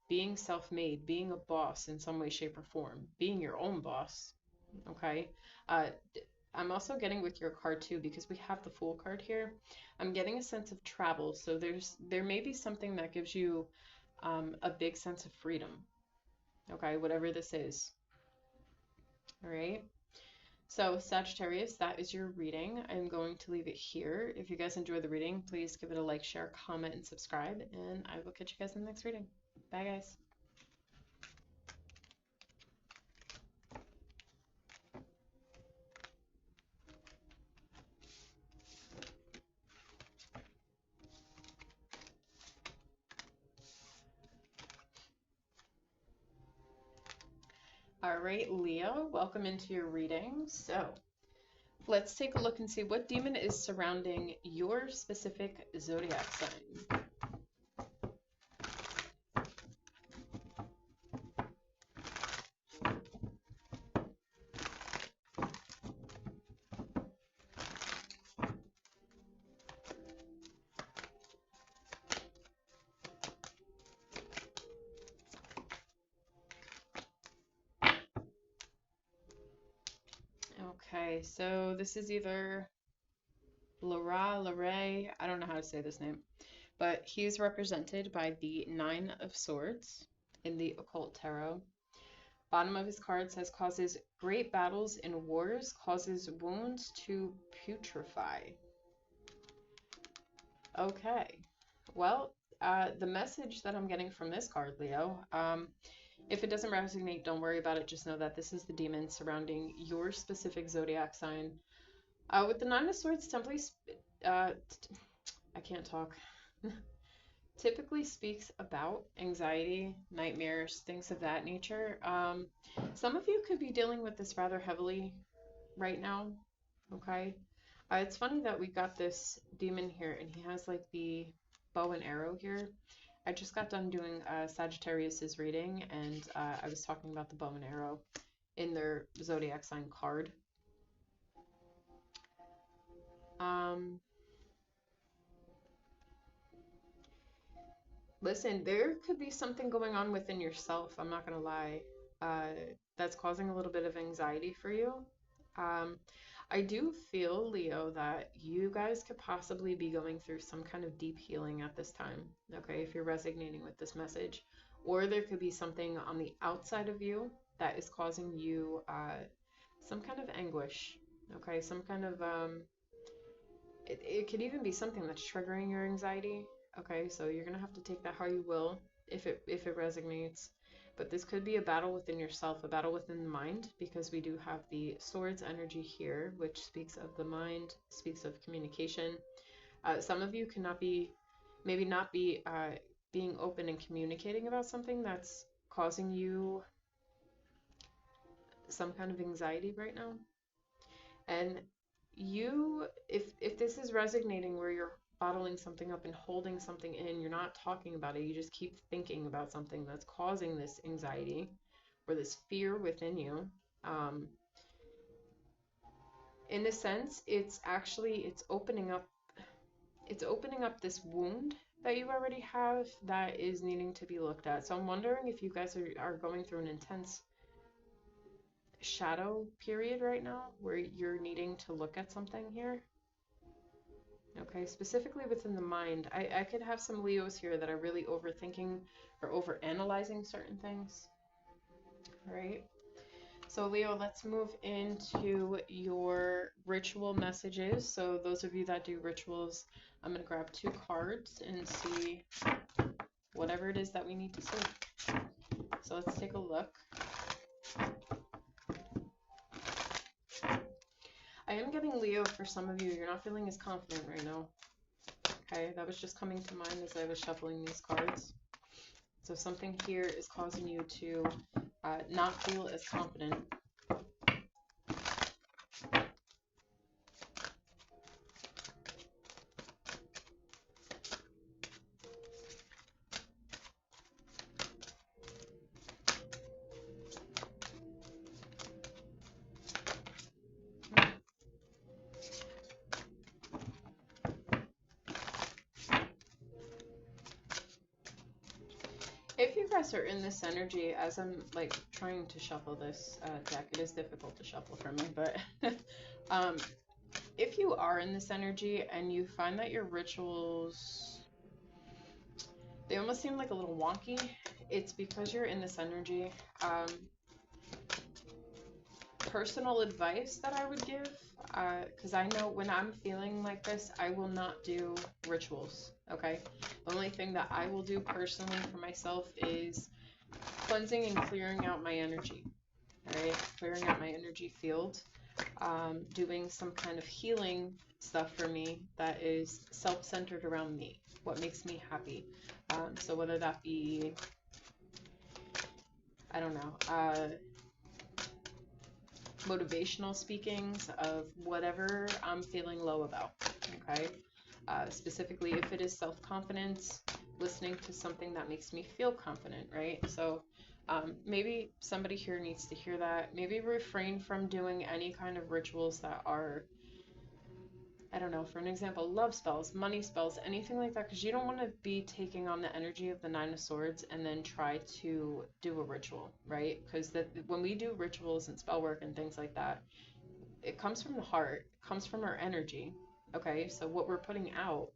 being self-made, being a boss in some way, shape, or form, being your own boss. Okay. Uh, I'm also getting with your card too, because we have the Fool card here. I'm getting a sense of travel. So there may be something that gives you a big sense of freedom. Okay. Whatever this is. All right. So Sagittarius, that is your reading. I'm going to leave it here. If you guys enjoyed the reading, please give it a like, share, comment, and subscribe. And I will catch you guys in the next reading. Bye, guys. All right, Leo, welcome into your reading. So let's take a look and see what demon is surrounding your specific zodiac sign. Okay, so this is either Laray, I don't know how to say this name, but he is represented by the Nine of Swords in the Occult Tarot. Bottom of his card says causes great battles in wars, causes wounds to putrefy. Okay, well, the message that I'm getting from this card, Leo, if it doesn't resonate, don't worry about it. Just know that this is the demon surrounding your specific zodiac sign. With the Nine of Swords, I can't talk. Typically speaks about anxiety, nightmares, things of that nature. Some of you could be dealing with this rather heavily right now, okay? It's funny that we got this demon here and he has like the bow and arrow here. I just got done doing Sagittarius's reading and I was talking about the bow and arrow in their zodiac sign card. Listen, there could be something going on within yourself, I'm not gonna lie, that's causing a little bit of anxiety for you. I do feel, Leo, that you guys could possibly be going through some kind of deep healing at this time, okay, if you're resonating with this message. Or there could be something on the outside of you that is causing you some kind of anguish, okay, some kind of, it could even be something that's triggering your anxiety. Okay, so you're gonna have to take that how you will. if it resonates. But this could be a battle within yourself, a battle within the mind, because we do have the swords energy here, which speaks of the mind, speaks of communication. Some of you cannot be, maybe not be being open and communicating about something that's causing you some kind of anxiety right now. And you, if this is resonating where you're bottling something up and holding something in, you're not talking about it, you just keep thinking about something that's causing this anxiety or this fear within you. In a sense, it's opening up this wound that you already have that is needing to be looked at. So I'm wondering if you guys are going through an intense shadow period right now where you're needing to look at something here. Okay, specifically within the mind. I could have some Leos here that are really overthinking or overanalyzing certain things. All right. So Leo, let's move into your ritual messages. So those of you that do rituals, I'm going to grab 2 cards and see whatever it is that we need to see. So let's take a look. I am getting Leo for some of you. You're not feeling as confident right now. Okay, that was just coming to mind as I was shuffling these cards. So something here is causing you to not feel as confident. If you guys are in this energy, as I'm like trying to shuffle this deck, it is difficult to shuffle for me, but if you are in this energy and you find that your rituals, they almost seem like a little wonky, it's because you're in this energy. Personal advice that I would give, because I know when I'm feeling like this, I will not do rituals, okay? The only thing that I will do personally for myself is cleansing and clearing out my energy, all right? Clearing out my energy field, doing some kind of healing stuff for me that is self-centered around me, what makes me happy. So whether that be, I don't know, motivational speakings of whatever I'm feeling low about, okay? Specifically, if it is self-confidence, listening to something that makes me feel confident, right? So maybe somebody here needs to hear that. Maybe refrain from doing any kind of rituals that are, I don't know, for an example, love spells, money spells, anything like that, because you don't want to be taking on the energy of the 9 of Swords and then try to do a ritual, right? Because when we do rituals and spell work and things like that, it comes from the heart, it comes from our energy, okay? So what we're putting out,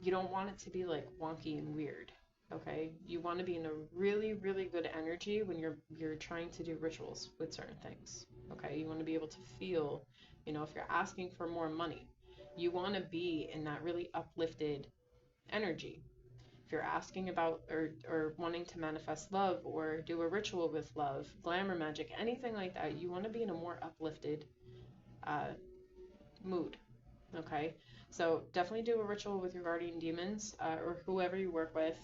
you don't want it to be like wonky and weird, okay? You want to be in a really, really good energy when you're trying to do rituals with certain things, okay? You want to be able to feel, you know, if you're asking for more money, you want to be in that really uplifted energy. If you're asking about or wanting to manifest love or do a ritual with love, glamour magic, anything like that, you want to be in a more uplifted mood, okay? So definitely do a ritual with your guardian demons or whoever you work with,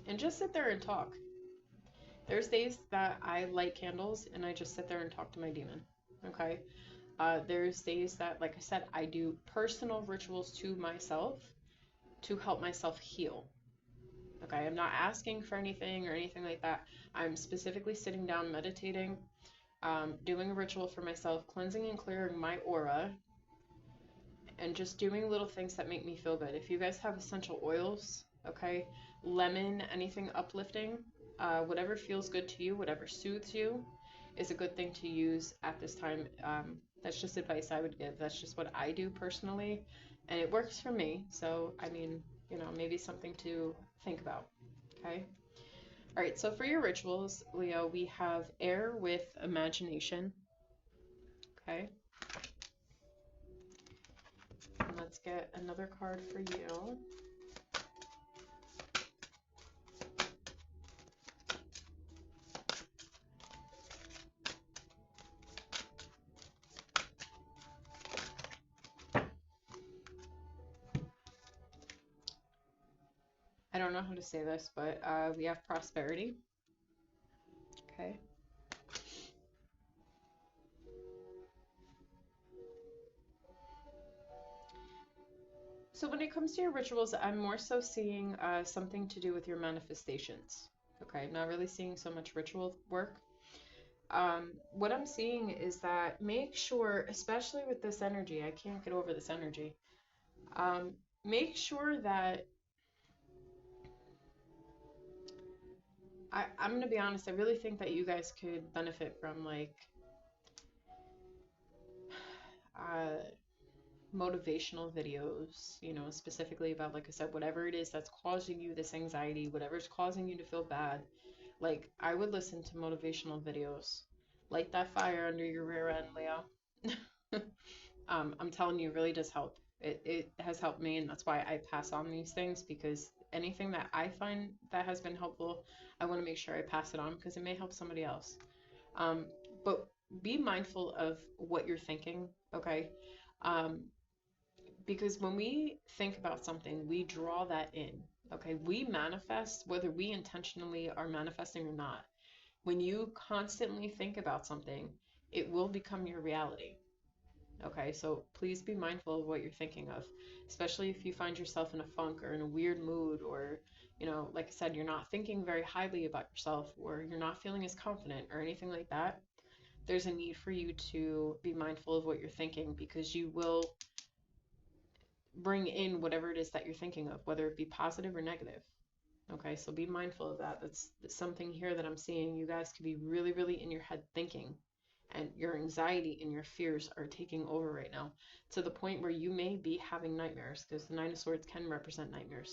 and just sit there and talk. There's days that I light candles and I just sit there and talk to my demon, okay? There's days that, like I said, I do personal rituals to myself to help myself heal. Okay, I'm not asking for anything or anything like that. I'm specifically sitting down, meditating, doing a ritual for myself, cleansing and clearing my aura, and just doing little things that make me feel good. If you guys have essential oils, okay, lemon, anything uplifting, whatever feels good to you, whatever soothes you, is a good thing to use at this time. That's just advice I would give. That's just what I do personally, and it works for me. So, I mean, you know, maybe something to think about, okay? All right, so for your rituals, Leo, we have air with imagination, okay? And let's get another card for you. I don't know how to say this, but we have prosperity. Okay. So when it comes to your rituals, I'm more so seeing something to do with your manifestations. Okay, I'm not really seeing so much ritual work. What I'm seeing is that make sure, especially with this energy, I can't get over this energy. Um, Make sure that I'm gonna be honest, I really think that you guys could benefit from like uh, motivational videos, you know, specifically about, like I said, whatever it is that's causing you this anxiety, whatever's causing you to feel bad. Like, I would listen to motivational videos. Light that fire under your rear end, Leo. I'm telling you, it really does help. It has helped me, and that's why I pass on these things, because anything that I find that has been helpful, I want to make sure I pass it on because it may help somebody else. Um, but be mindful of what you're thinking, okay? Um, because when we think about something, we draw that in, okay? We manifest whether we intentionally are manifesting or not. When you constantly think about something, it will become your reality. Okay, so please be mindful of what you're thinking of, especially if you find yourself in a funk or in a weird mood, or, you know, like I said, you're not thinking very highly about yourself, or you're not feeling as confident or anything like that. There's a need for you to be mindful of what you're thinking, because you will bring in whatever it is that you're thinking of, whether it be positive or negative. Okay, so be mindful of that. That's something here that I'm seeing. You guys could be really, really in your head thinking, and your anxiety and your fears are taking over right now, to the point where you may be having nightmares, because the Nine of Swords can represent nightmares.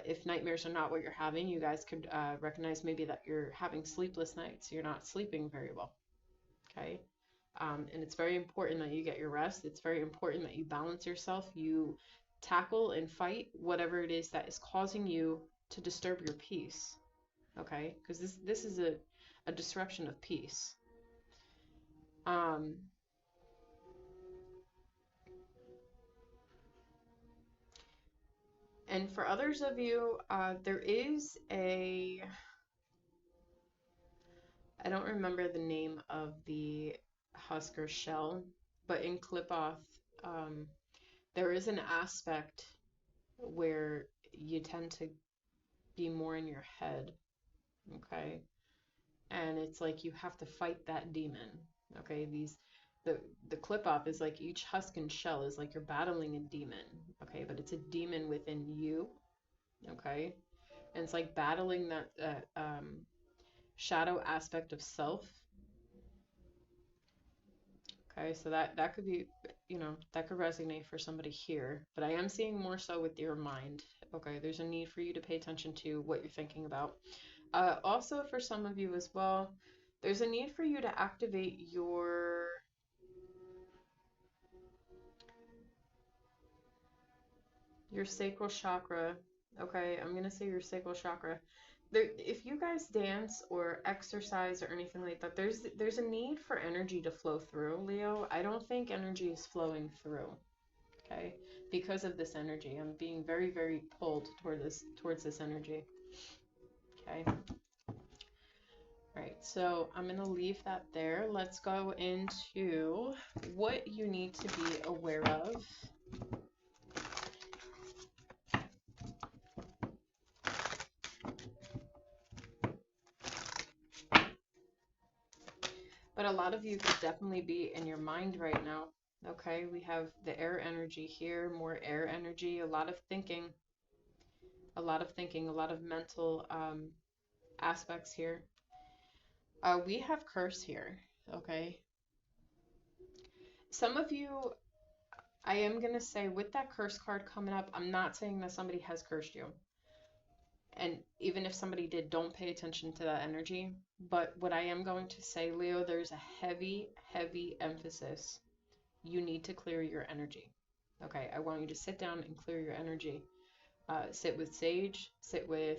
If nightmares are not what you're having, you guys could recognize maybe that you're having sleepless nights. You're not sleeping very well. Okay. And it's very important that you get your rest. It's very important that you balance yourself. You tackle and fight whatever it is that is causing you to disturb your peace. Okay? Because this is a disruption of peace. Um, and for others of you, there is I don't remember the name of the Husker shell, but in Clipoth, um, there is an aspect where you tend to be more in your head, okay? And it's like you have to fight that demon, okay? The clip up is like each husk and shell is like you're battling a demon, okay? But it's a demon within you, okay? And it's like battling that shadow aspect of self. Okay, so that could be, you know, that could resonate for somebody here, but I am seeing more so with your mind. Okay, there's a need for you to pay attention to what you're thinking about. Also, for some of you as well, there's a need for you to activate your sacral chakra. Okay, I'm gonna say your sacral chakra. There, if you guys dance or exercise or anything like that, there's a need for energy to flow through, Leo. I don't think energy is flowing through. Okay, because of this energy, I'm being very, very pulled towards this energy. Okay. All right, so I'm going to leave that there. Let's go into what you need to be aware of. But a lot of you could definitely be in your mind right now. Okay, we have the air energy here, more air energy, a lot of thinking, a lot of thinking, a lot of mental aspects here. We have curse here, okay? Some of you, I am going to say, with that curse card coming up, I'm not saying that somebody has cursed you. And even if somebody did, don't pay attention to that energy. But what I am going to say, Leo, there's a heavy, heavy emphasis. You need to clear your energy. Okay, I want you to sit down and clear your energy. Sit with sage, sit with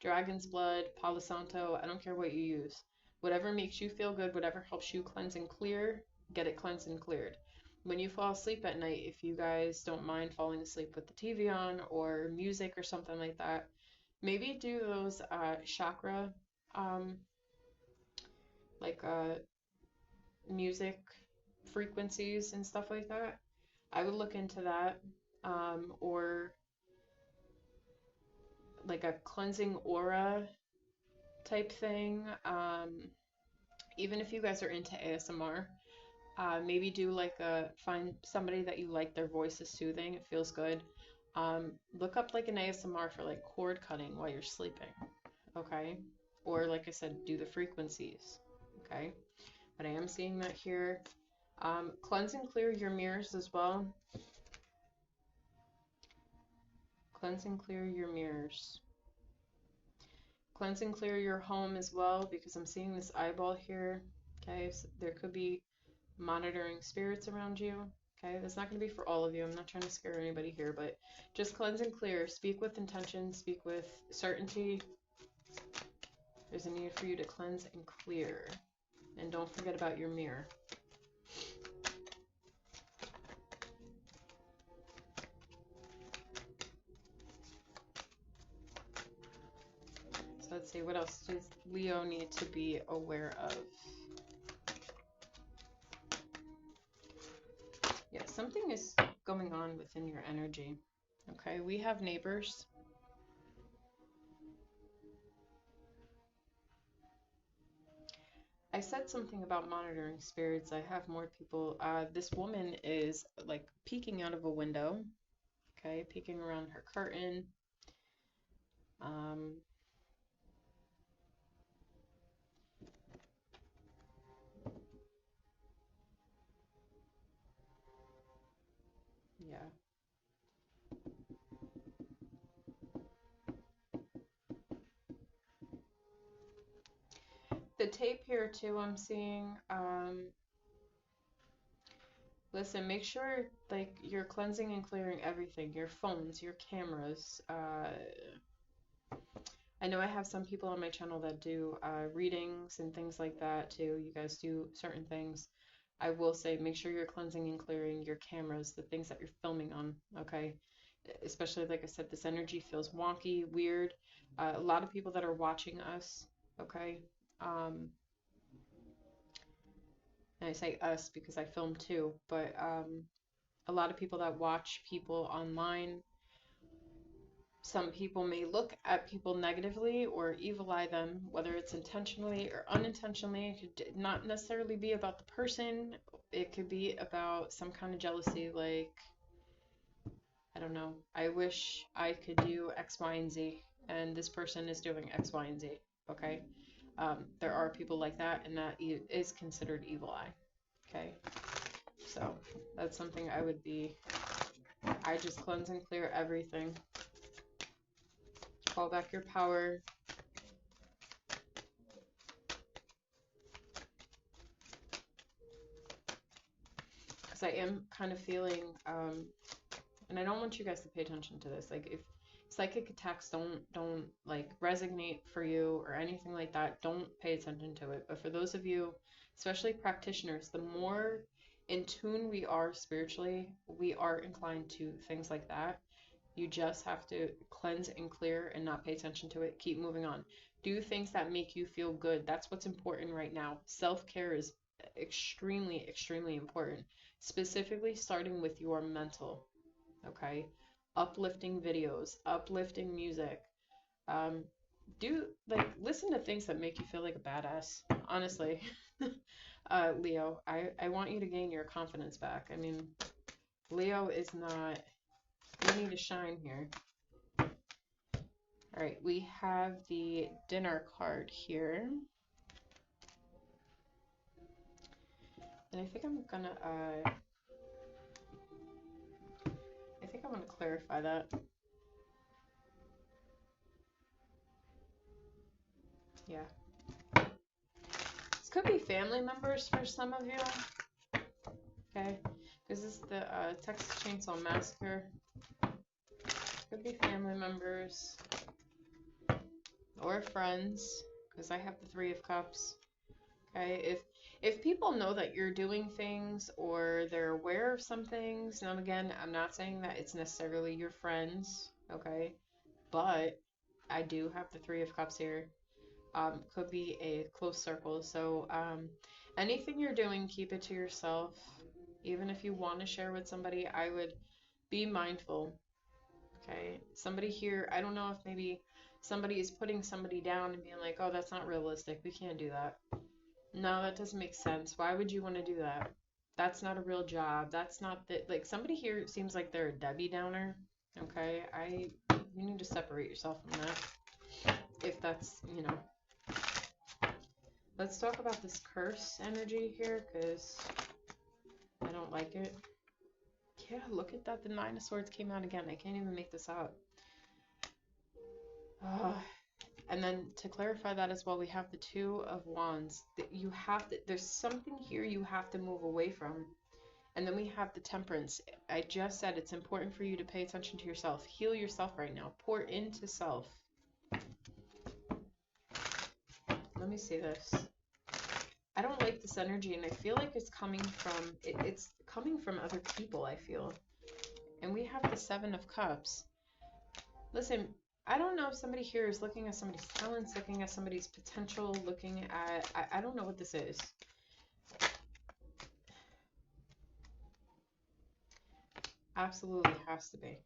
dragon's blood, Palo Santo. I don't care what you use. Whatever makes you feel good, whatever helps you cleanse and clear, get it cleansed and cleared. when you fall asleep at night, if you guys don't mind falling asleep with the TV on or music or something like that, maybe do those chakra um, like music frequencies and stuff like that. I would look into that, or like a cleansing aura type thing. Even if you guys are into ASMR, maybe do like find somebody that you like, their voice is soothing, it feels good. Look up like an ASMR for like cord cutting while you're sleeping, okay? Or like I said, do the frequencies, okay? But I am seeing that here. Cleanse and clear your mirrors as well. Cleanse and clear your mirrors. Cleanse and clear your home as well, because I'm seeing this eyeball here, okay? So there could be monitoring spirits around you, okay? That's not going to be for all of you. I'm not trying to scare anybody here, but just cleanse and clear. Speak with intention, speak with certainty. There's a need for you to cleanse and clear. And don't forget about your mirror. So let's see, what else does Leo need to be aware of? Yeah, something is going on within your energy. Okay, we have neighbors. I said something about monitoring spirits. I have more people. This woman is like peeking out of a window. Okay, peeking around her curtain. Um, yeah. The tape here too, I'm seeing. Listen, make sure like you're cleansing and clearing everything. Your phones, your cameras. I know I have some people on my channel that do readings and things like that too. You guys do certain things. I will say make sure you're cleansing and clearing your cameras, the things that you're filming on, okay? Especially, like I said, this energy feels wonky, weird. A lot of people that are watching us, okay? Um, and I say us because I film too, but a lot of people that watch people online, some people may look at people negatively or evil eye them, whether it's intentionally or unintentionally. It could not necessarily be about the person. It could be about some kind of jealousy, like, I don't know, I wish I could do X, Y, and Z, and this person is doing X, Y, and Z, okay? There are people like that, and that is considered evil eye, okay? So that's something I just cleanse and clear everything. Call back your power. Because I am kind of feeling, and I don't want you guys to pay attention to this. Like, if psychic attacks don't like resonate for you or anything like that, don't pay attention to it. But for those of you, especially practitioners, the more in tune we are spiritually, we are inclined to things like that. You just have to cleanse and clear and not pay attention to it. Keep moving on. Do things that make you feel good. That's what's important right now. Self-care is extremely, extremely important. Specifically starting with your mental, okay? Uplifting videos, uplifting music. Um, listen to things that make you feel like a badass, honestly. Leo, I want you to gain your confidence back. I mean, Leo is not, you need to shine here. All right, we have the dinner card here. And I think I'm gonna clarify that. Yeah. This could be family members for some of you. Okay. This is the Texas Chainsaw Massacre. Could be family members or friends, because I have the Three of Cups. Okay. If people know that you're doing things or they're aware of some things, now again, I'm not saying that it's necessarily your friends, okay? But I do have the Three of Cups here. Could be a close circle. So, anything you're doing, keep it to yourself. Even if you want to share with somebody, I would be mindful. Okay. Somebody here, I don't know if maybe somebody is putting somebody down and being like, oh, that's not realistic. We can't do that. No, that doesn't make sense. Why would you want to do that? That's not a real job. That's not the, like, somebody here seems like they're a Debbie Downer. Okay. You need to separate yourself from that. If that's, let's talk about this curse energy here because I don't like it. Yeah, look at that. The Nine of Swords came out again. I can't even make this up. And then to clarify that as well, we have the Two of Wands. That you have to, there's something here you have to move away from. And then we have the Temperance. I just said it's important for you to pay attention to yourself. Heal yourself right now. Pour into self. Let me see this. I don't like this energy, and I feel like it's coming from it's coming from other people, I feel. And we have the Seven of Cups. Listen, I don't know if somebody here is looking at somebody's talents, looking at somebody's potential, looking at I don't know what this is. Absolutely has to be.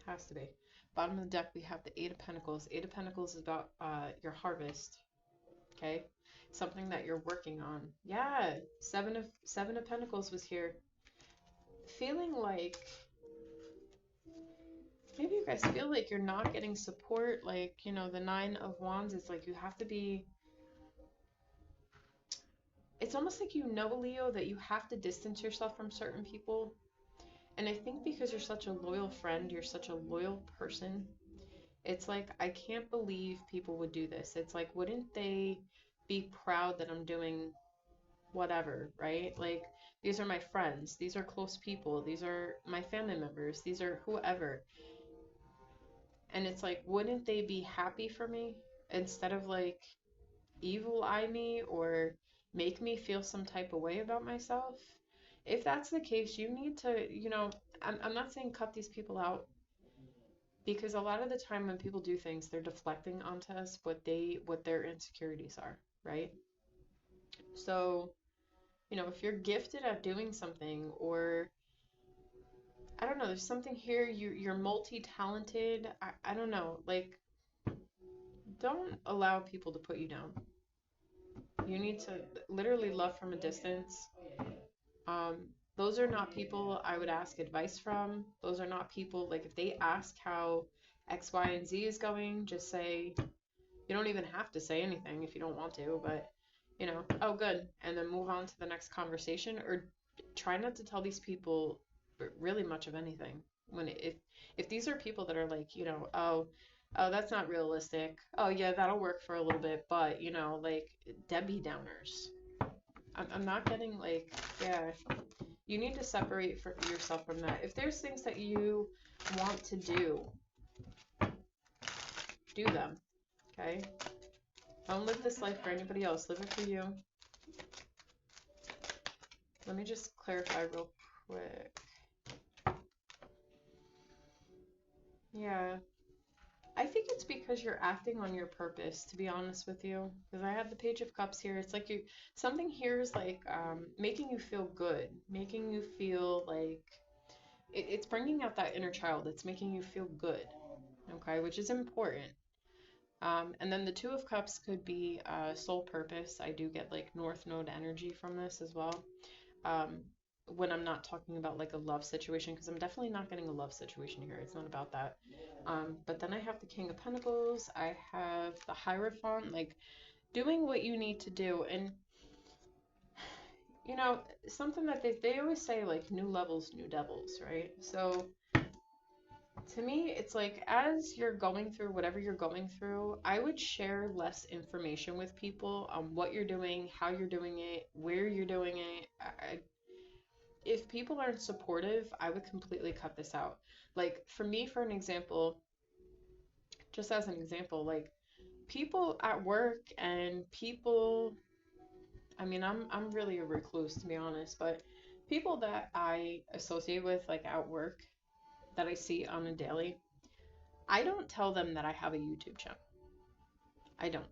Has to be. Bottom of the deck we have the Eight of Pentacles. Eight of Pentacles is about your harvest. Okay? Something that you're working on. Yeah, Seven of Pentacles was here. Feeling like maybe you guys feel like you're not getting support. Like, the Nine of Wands is like you have to be. It's almost like Leo, that you have to distance yourself from certain people. And I think because you're such a loyal friend, you're such a loyal person, it's like, I can't believe people would do this. It's like, wouldn't they be proud that I'm doing whatever, right? Like, these are my friends, these are close people, these are my family members, these are whoever. And it's like, wouldn't they be happy for me instead of like evil eye me or make me feel some type of way about myself? If that's the case, you need to, I'm not saying cut these people out, because a lot of the time when people do things, they're deflecting onto us what their insecurities are, right? So, if you're gifted at doing something, or I don't know, there's something here, you're multi-talented, I don't know, like, don't allow people to put you down. You need to literally love from a distance. Um, those are not people I would ask advice from. Those are not people, like, if they ask how X, Y, and Z is going, just say, you don't even have to say anything if you don't want to, but, oh, good, and then move on to the next conversation, or try not to tell these people really much of anything. If these are people that are like, oh, that's not realistic. Oh, yeah, that'll work for a little bit, but, like, Debbie Downers. I'm not getting, like, yeah, you need to separate yourself from that. If there's things that you want to do them, okay? Don't live this life for anybody else. Live it for you. Let me just clarify real quick. Yeah. I think it's because you're acting on your purpose, to be honest with you. Because I have the Page of Cups here. It's like something here is like making you feel good, making you feel like it's bringing out that inner child. It's making you feel good, okay, which is important. And then the Two of Cups could be soul purpose. I do get like North Node energy from this as well. When I'm not talking about like a love situation, because I'm definitely not getting a love situation here. It's not about that. But then I have the King of Pentacles. I have the Hierophant, like doing what you need to do. And, something that they always say, like, new levels, new devils, right? So to me, it's like, as you're going through whatever you're going through, I would share less information with people on what you're doing, how you're doing it, where you're doing it. If people aren't supportive, I would completely cut this out. Like, for me, for an example, just as an example, like, people at work and people I mean, I'm really a recluse, to be honest, but people that I associate with, like at work, that I see on a daily, I don't tell them that I have a YouTube channel. I don't.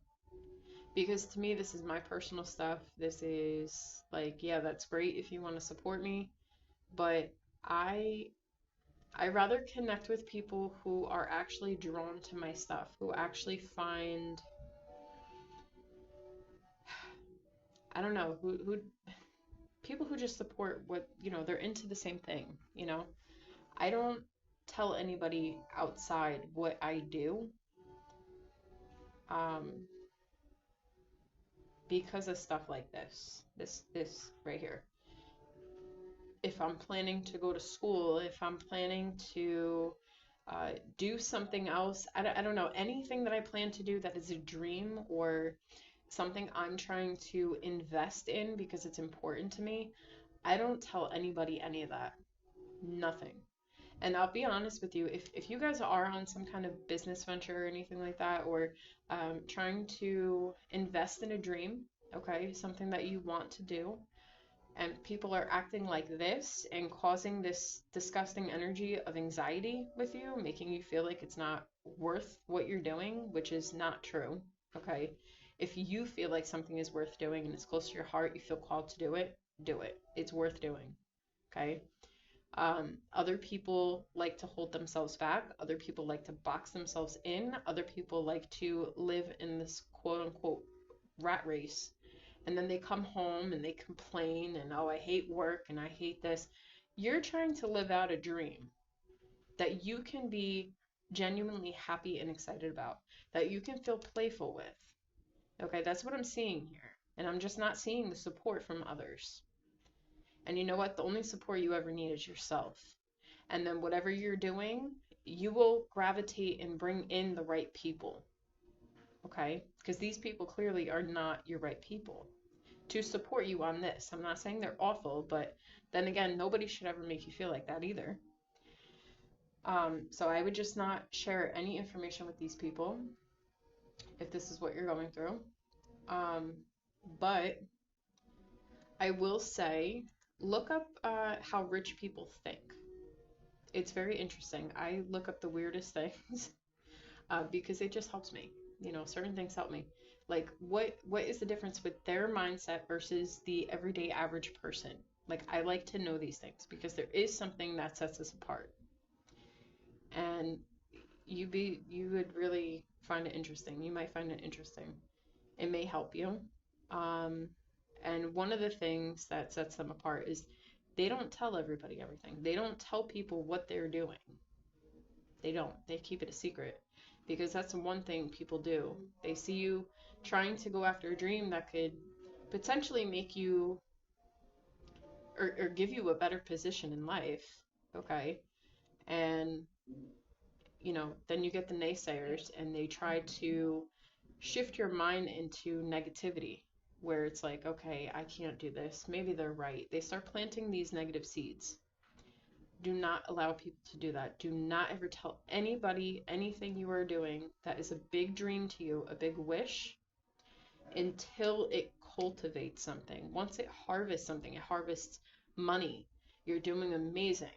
Because to me, this is my personal stuff. This is like, yeah, that's great if you want to support me, but I I rather connect with people who are actually drawn to my stuff, who actually find, I don't know, who people who just support what, they're into the same thing. I don't tell anybody outside what I do, um, because of stuff like this. This right here. If I'm planning to go to school, if I'm planning to do something else, I don't know, anything that I plan to do that is a dream or something I'm trying to invest in because it's important to me, I don't tell anybody any of that. Nothing. And I'll be honest with you, if you guys are on some kind of business venture or anything like that, or trying to invest in a dream, okay, something that you want to do, and people are acting like this and causing this disgusting energy of anxiety with you, making you feel like it's not worth what you're doing, which is not true, okay? If you feel like something is worth doing and it's close to your heart, you feel called to do it, do it. It's worth doing, okay? Other people like to hold themselves back. Other people like to box themselves in. Other people like to live in this quote unquote rat race, and then they come home and they complain and, oh, I hate work and I hate this. You're trying to live out a dream that you can be genuinely happy and excited about, that you can feel playful with. Okay, that's what I'm seeing here. And I'm just not seeing the support from others. And you know what? The only support you ever need is yourself. And then whatever you're doing, you will gravitate and bring in the right people. Okay? Because these people clearly are not your right people to support you on this. I'm not saying they're awful, but then again, nobody should ever make you feel like that either. So I would just not share any information with these people if this is what you're going through. Um, but I will say, look up how rich people think. It's very interesting. I look up the weirdest things because it just helps me. Certain things help me. Like, what is the difference with their mindset versus the everyday average person? Like, I like to know these things because there is something that sets us apart. And you would really find it interesting. You might find it interesting. It may help you. Um, and one of the things that sets them apart is they don't tell everybody everything. They don't tell people what they're doing. They don't. They keep it a secret because that's one thing people do. They see you trying to go after a dream that could potentially make you or give you a better position in life, okay? And then you get the naysayers and they try to shift your mind into negativity where it's like, okay, I can't do this. Maybe they're right. They start planting these negative seeds. Do not allow people to do that. Do not ever tell anybody anything you are doing that is a big dream to you, a big wish, until it cultivates something. Once it harvests something, it harvests money. You're doing amazing.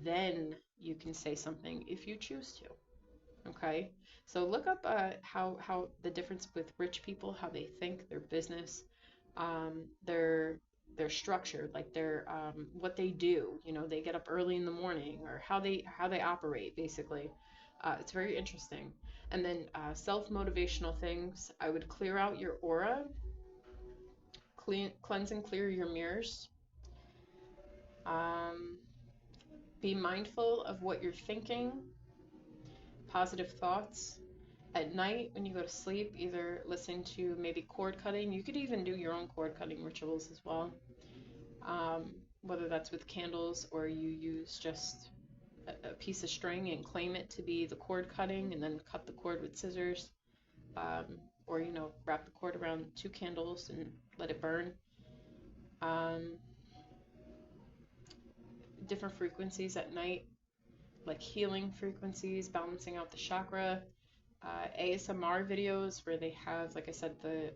Then you can say something if you choose to. Okay, so look up how the difference with rich people, how they think, their business, their structure, like their what they do. They get up early in the morning, or how they operate basically. It's very interesting. And then self-motivational things. I would clear out your aura, cleanse and clear your mirrors. Um, be mindful of what you're thinking, positive thoughts. At night, when you go to sleep, either listen to maybe cord cutting. You could even do your own cord cutting rituals as well. Whether that's with candles or you use just a piece of string and claim it to be the cord cutting and then cut the cord with scissors. Or, wrap the cord around 2 candles and let it burn. Different frequencies at night, like healing frequencies, balancing out the chakra. ASMR videos where they have, like I said, the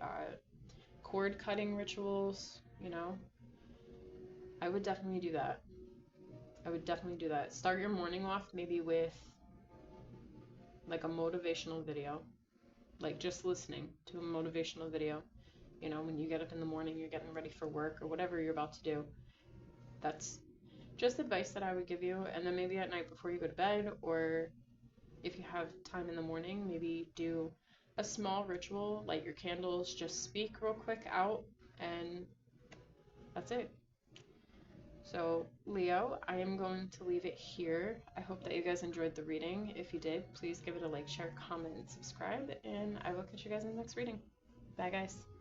cord cutting rituals, you know, I would definitely do that. I would definitely do that. Start your morning off maybe with like a motivational video, like just listening to a motivational video. You know, when you get up in the morning, you're getting ready for work or whatever you're about to do. That's just advice that I would give you. And then maybe at night before you go to bed, or if you have time in the morning, maybe do a small ritual, light your candles, just speak real quick out, and that's it. So, Leo, I am going to leave it here. I hope that you guys enjoyed the reading. If you did, please give it a like, share, comment, and subscribe, and I will catch you guys in the next reading. Bye, guys.